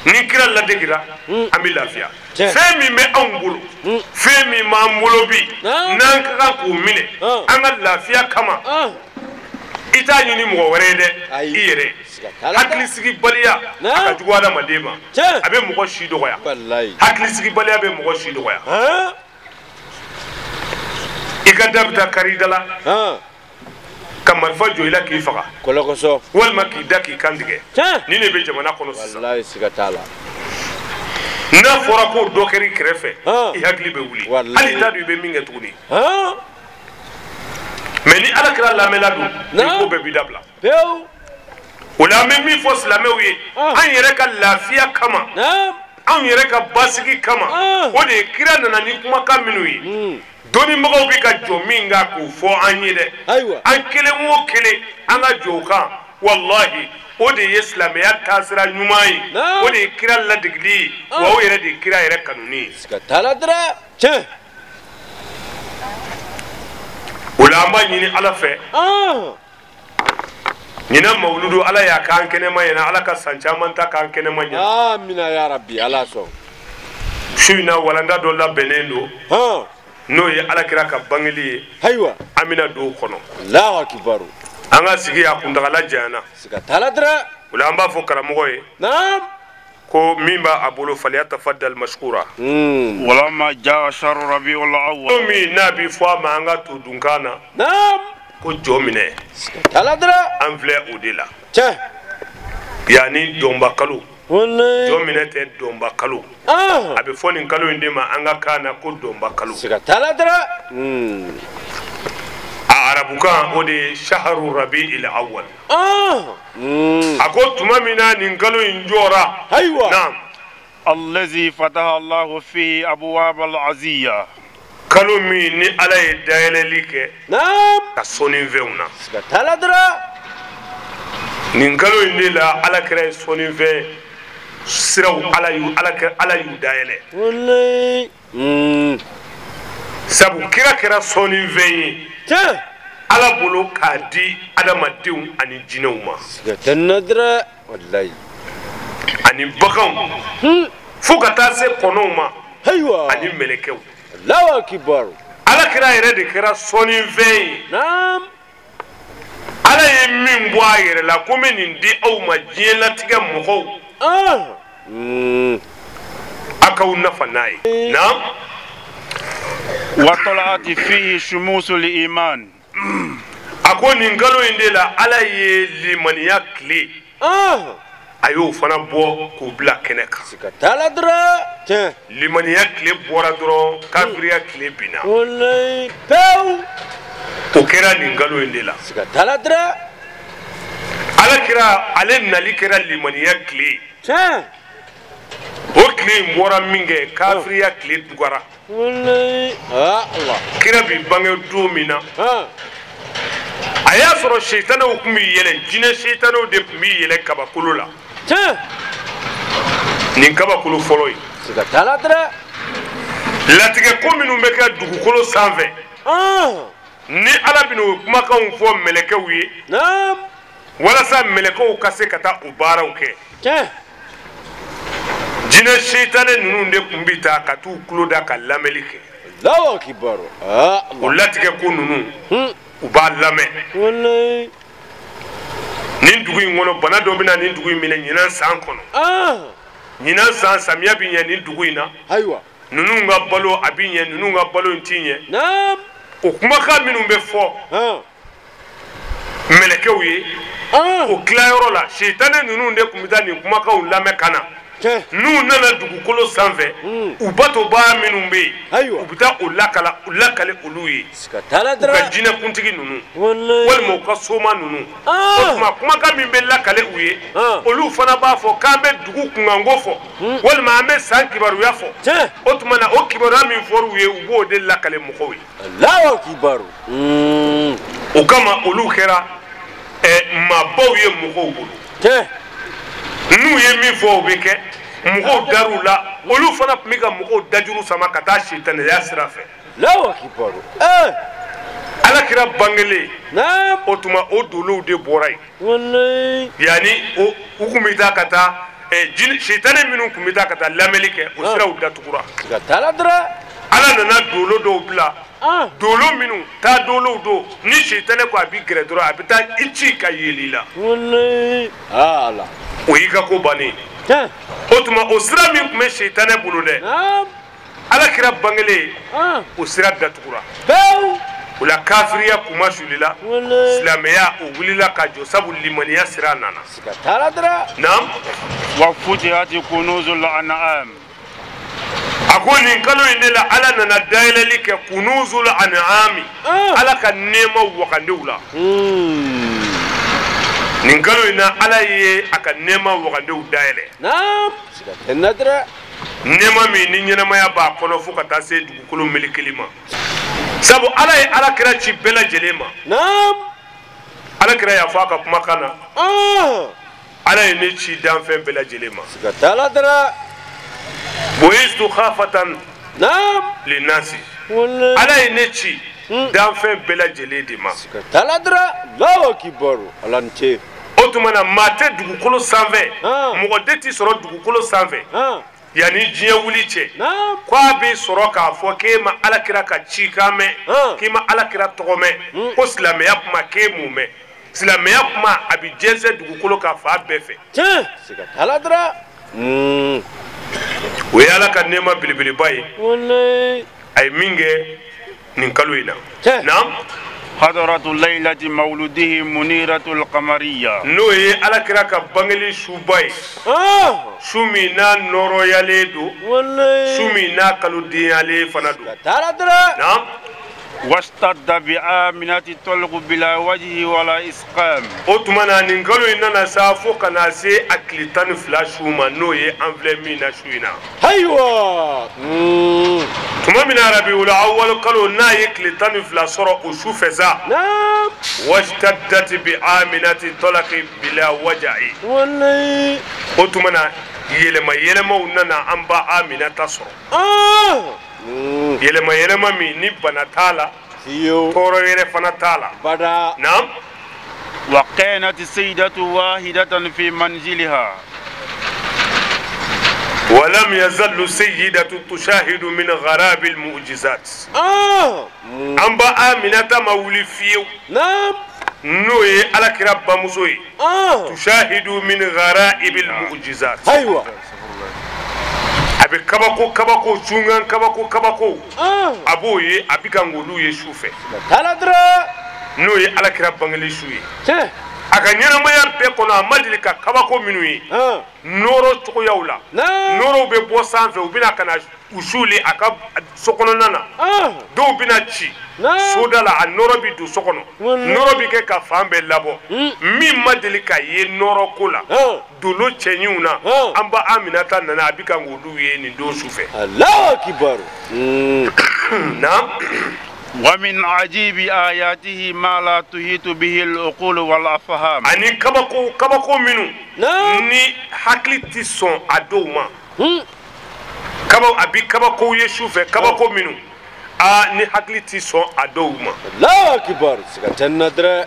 ni kira ladegira an bɛ lafiya fɛn min bɛ anw bolo fɛn min b'an bolo bi n'an ka kan k'o minɛ an ka lafiya kama i t'a ɲini mɔgɔ wɛrɛ ye dɛ i yɛrɛ hakilisigibaliya a ka jugu adamaden ma a bɛ mɔgɔ si dɔgɔya hakilisigibaliya bɛ mɔgɔ si dɔgɔya i ka da bɛ taa kari i da la ka marifa jɔ i la k'i faga walima k'i da k'i kan tigɛ ni ne bɛ jamana kɔnɔ sisan n'a fɔra ko dɔ kɛra i kɛrɛfɛ i hakili bɛ wuli hali t'a dɔn i bɛ min kɛ tuguni mais ni Alakira lamɛnna dun ni ko bɛɛ bi dabila o la an bɛ min fɔ silamɛw ye an yɛrɛ ka lafiya kama anw yɛrɛ ka basigi kama o de ye kira nana ni kumakan minnu ye dɔnnibagaw bɛ ka jɔ min kan k'o fɔ an ye dɛ an kelen o kelen an ka jɔ o kan walahi o de ye silamɛya taasira ɲuman ye o de ye kira ladegili ye wa o yɛrɛ de ye kira yɛrɛ kanuni ye la amba ñini ala fe ñina mawludu ala ya kan kene ma yana ala ka sancaman ta kan kene ma ñana amina ya rabbi ala so suina walanda do la benendo no ye ala kira ka bangeli haywa amina do kono allahu akbar anga sigi ya kundagala jana siga taladra wala amba fo karamogo ye naam ko mimba abulu falyatafaddal mashkura ولما جاء شهر ربيع الأول mi nabi fo ma anga to dunkana naam ko jomine taladra an filɛ o de la cɛ yani donba kalo wallahi jomine tɛ donba kalo a bɛ fɔ nin kalo in de ma an ka kan na ko donba kalo siga taladra a arabukan o de ye shaharu rabi'il awwal a ko tuma min na nin kalo in jɔra naam الذي فتح الله فيه أبواب العزية kalo min ni ala ye dayɛlɛli kɛ ka sɔnni fɛnw na taladra nin kalo in de la ala kɛra ye sɔnni fɛn siraw ala y'u dayɛlɛ sabu kira kɛra sɔnni fɛn ye ala bolo k'a di adamadenw ani jinɛw ma taladra wallahi ani baganw fo ka taa se kɔnɔw ma ani mɛlɛkɛw allahu akbar ala kira yɛrɛ de kɛra sɔnni fɛn ye naam ala ye min bɔ a yɛrɛ la ko n bɛ nin di aw ma diɲɛlatigɛ mɔgɔw a k'aw nafa n'a ye naam وطلعت فيه شموس الإيمان a ko nin kalo in de la ala ye limaniya tile a y'o fana bɔ k'o bila kɛnɛ kan taladra limaniya tile bɔra dɔrɔn kafiriya tile binna wallahi pew o kɛra nin kalo in de la taladra ala kira ale nali kɛra limaniya tile o tile in bɔra min kɛ kafiriya tile dugara kira bi bange don min na a y'a sɔrɔ setanɛw tun bɛ yɛlɛ jinɛ setanɛw de tun bɛ yɛlɛ kabakolo la nin kabakolo fɔlɔ ye latigɛ ko minnu bɛ kɛ dugukolo sanfɛ ni ala bɛna o kumakanw fɔ mɛlɛkɛw ye walasa mɛlɛkɛw ka se ka taa o baaraw kɛ jinɛ setanɛ ninnu de tun bɛ taa ka t'u tulo da ka lamɛnli kɛ o latigɛ ko ninnu u b'a lamɛn nin dugu in kɔnɔ bana dɔ bɛna nin dugu in minɛ ɲinan san kɔnɔ ɲinan san samiya bɛ ɲɛ nin dugu in na ninnu ka balo a bɛ ɲɛ ninnu ka balo in tɛ ɲɛ o kumakan minnu bɛ fɔ mɛlɛkɛw ye o tilayɔrɔ la setanɛ ninnu de tun bɛ taa nin kumakanw lamɛn ka na n'u nana dugukolo sanfɛ u bato baara minnu bɛ yen u bɛ taa o lakale olu ye u ka jinɛkuntigi ninnu walima u ka soma ninnu o tuma kumakan min bɛ lakale u ye olu fana b'a fɔ k'an bɛ dugu kunkanko fɔ walima an bɛ san kibaruya fɔ o tuma na o kibaruya min fɔra u ye u b'o de lakale mɔgɔw ye o kama olu kɛra maabaw ye mɔgɔw bolo n'u ye min fɔ o bɛ kɛ mɔgɔw dar'u la olu fana tun bɛ ka mɔgɔw dajuru sama ka taa sitanɛya sira fɛ ala kira bangelen o tuma o dolow de bɔra yen yanni u tun bɛ taa ka taa sitanɛ minnu tun bɛ taa ka taa lamɛnli kɛ o siraw datugura ala nana dolo dɔw bila dolo minnu taa dolow don ni sitanɛ ko a bɛ gɛrɛ dɔrɔn a bɛ taa i ci ka yeli la o y'i ka ko bannen o tuma o sira min tun bɛ sitanɛ bolo dɛ ala kira bangelen o sira datugura o la kafiriya kuma sulila silamɛya o wulila ka jɔ sabu limaniya sira nana naam wa futihati kunuzul an'am a ko nin kalo in de la ala nana dayɛlɛli kɛ kunuzul an'ami ala ka nɛɛmaw wagandew la nin kalo in na ala ye a ka nɛɛma wagandew dayɛlɛ nɛɛma min ni ɲɛnamaya b'a kɔnɔ fo ka taa se dugukolo melikeli ma sabu ala ye ala kira ci bɛɛ lajɛlen ma ala kira y'a fɔ a ka kumakan na ala ye ne ci danfɛn bɛɛ lajɛlen ma boyistu khafatan linnasi ala ye ne ci danfɛn bɛɛ lajɛlen de ma taladra lawa kibaru alante o tuma na maa tɛ dugukolo sanfɛ mɔgɔ de t'i sɔrɔ dugukolo sanfɛ yanni diɲɛ wuli cɛ k'a bɛ sɔrɔ k'a fɔ k'e ma alakira ka cikan mɛn k'i ma alakira tɔgɔ mɛn ko silamɛya kuma k'e m'o mɛn silamɛya kuma a bɛ jɛnsɛn dugukolo ka fan bɛɛ fɛ siga taladra o ye ala ka nɛɛma belebeleba ye a ye min kɛ nin kalo in na naam حضرة ليلة مولده منيرة القمرية n'o ye alakira ka bangeli suba ye su min n'a nɔrɔyalen don su min n'a kalodenyalen fana don naam واشتد بآمنة الطلق بلا وجه ولا إسقام o tuma na nin kalo in nana sa fo ka na se a tile 12 su ma n'o ye an filɛ min na su in na ayiwa tuma min na rabiul awwal kalo n'a ye tile 12 sɔrɔ o su fɛ sa washtaddat bi aminati talaqi bila wajhi o tuma na yɛlɛma yɛlɛmaw nana an ba Aminata sɔrɔ yɛlɛma yɛlɛma min ni bana t'a la tɔɔrɔ yɛrɛ fana t'a la naam وكانت السيدة واحدة في منزلها ولم يزل السيدة تشاهد من غراب المعجزات an ba Aminata ma wuli fiyewu n'o ye alakira bamuso ye tushahidu min ghara'ibil mu'jizat a bɛ kabako cungan kabako a b'o ye a bɛ ka ngolu ye su fɛ n'o ye alakira bangeli su ye a ka ɲɛnamaya bɛɛ kɔnɔ a ma deli ka kabako minnu ye nɔrɔ cogoyaw la nɔrɔw bɛ bɔ sanfɛ u bɛna ka na u suli a ka sokɔnɔna na dɔw bɛna ci soda la a nɔrɔ bɛ don so kɔnɔ nɔrɔ bɛ kɛ ka fan bɛɛ labɔ min ma deli ka ye nɔrɔ ko la dolo cɛɲiw na an ba Aminata nana a bɛ ka ngolu ye nin don su fɛ Allahu akbar na ومن عجيب آياته ما لا تحيط به العقول والأفهام ani kabako minnu ni hakili tɛ sɔn a dɔw ma a bɛ kabako ye su fɛ kabako minnu ni hakili tɛ sɔn a dɔw ma Allahu akbar siga tɛnna dɛrɛ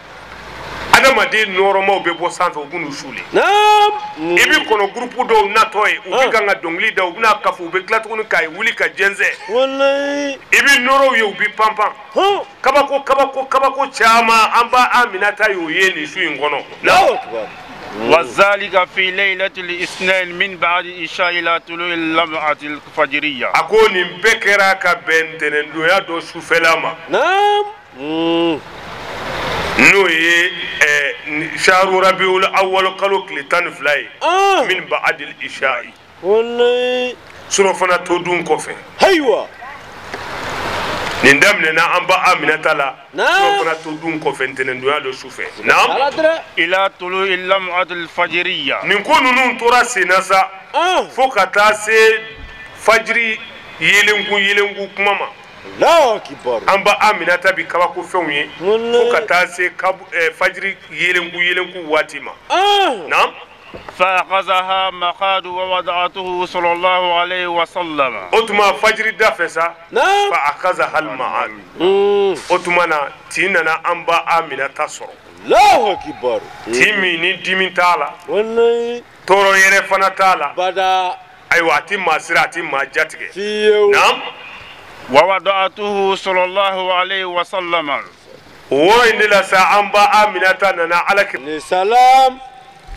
adamaden nɔrɔmaw bɛ bɔ sanfɛ u bɛn'u suli i bɛ kɔnɔ gurupu dɔw natɔ ye u bɛ kan ka dɔnkili da u bɛna kafo u bɛ tila tuguni k'a wuli ka jɛnsɛn i bɛ nɔrɔw ye u bɛ panpan kabako caman an ba Aminata y'o ye nin su in kɔnɔ وذلك في ليلة الاثنين من بعد إشاء إلى طلوع اللمعة الفجرية أكون بكرة كبنتين دويا دو سوفلا ما n'o ye shahru rabiul awwal kalo tile 12 ye min ba'dil isha'i surafana to dun kɔfɛ ayiwa nin daminɛna an ba Aminata la surafana to dun kɔfɛ ntɛnɛndonya dɔ su fɛ naam ila tulu'i lam'atil fajriya nin ko ninnu tora senna sa fo ka taa se fajiri yelenku kuma ma an ba Aminata bi kabako fɛnw ye fo ka taa se fajiri yelenku waati ma naam فأخذها مخاض ووضعته صلى الله عليه وسلم أتما فجر دافسا فأخذها المعاد أتمنا تيننا أنبا Aminata sɔrɔ Allahu akbar timi ni dimi t'a la tɔɔrɔ yɛrɛ fana t'a la ayiwa a ti maa sira a ti maa jatigɛ naam ووضعته صلى الله عليه وسلم o wɔrɔ in de la sa an ba Aminata nana alakira salam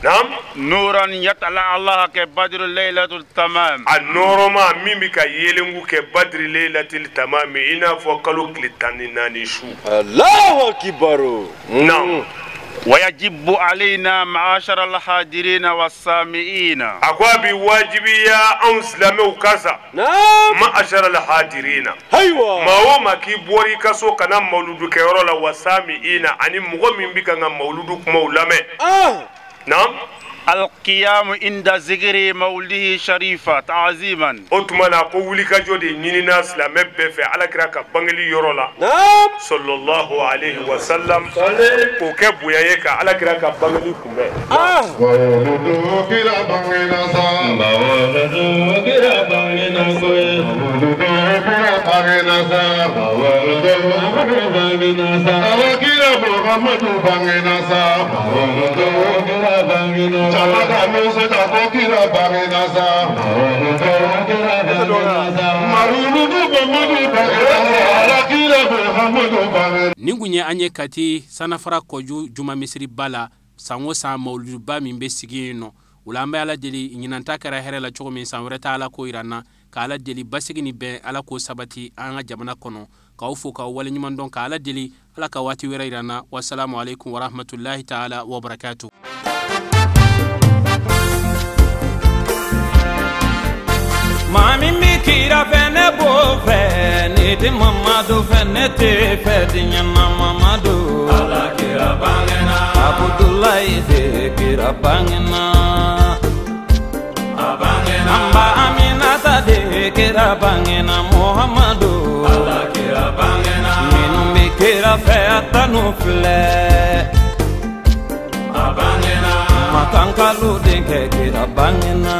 نعم نورا يطلع الله كبدر ليلة التمام النور ما ميمك يلنغو كبدر ليلة التمام إنا فوقلو كلتاني ناني شو الله أكبر نعم ويجب علينا معاشر الحاضرين والسامعين أقوى بواجبية أنسلامي وكاسا نعم معاشر الحاضرين أيوة ما هو ما كي بوري كاسو كنا مولودو كيرولا والسامعين أني مغمين بك مولودو كمولامي نعم القيام عند ذكر مولده شريفة تعظيما أتمنى قولي كجودي نينا سلامة بفع على كراك بانجلي يرولا نعم صلى الله عليه وسلم وكبو يايك على كراك بانجلي كمه وولدو كرا بانجنا سام وولدو كرا بانجنا كوي وولدو كرا bangena sa awakira Muhammadu bangena sa Chamaka Musa takokira bangena sa Marulu Muhammadu bangena sa awakira Muhammadu bangena. Ningunye anye kati sanafara koju juma misiri bala sango sa mauludu ba min be sigi no ulamba ala deli nyinanta kara here la chogo min sanwere ta ala ko irana ka ala deli basigi ni be ala ko sabati anga jamana kono ka ufu ka wala nyuman don ka ala deli ala ka wati wera irana. Wassalamu alaikum wa rahmatullahi ta'ala wa barakatuh. Mami mikira fene bo fene te mamadu fene te fedinya na mamadu ala kira bangena Abdullahi de kira bangena abangena amba Aminata de kira bangena Muhammadu ala kira bangena minu mikira fe atanu fle abangena makankalu de kira bangena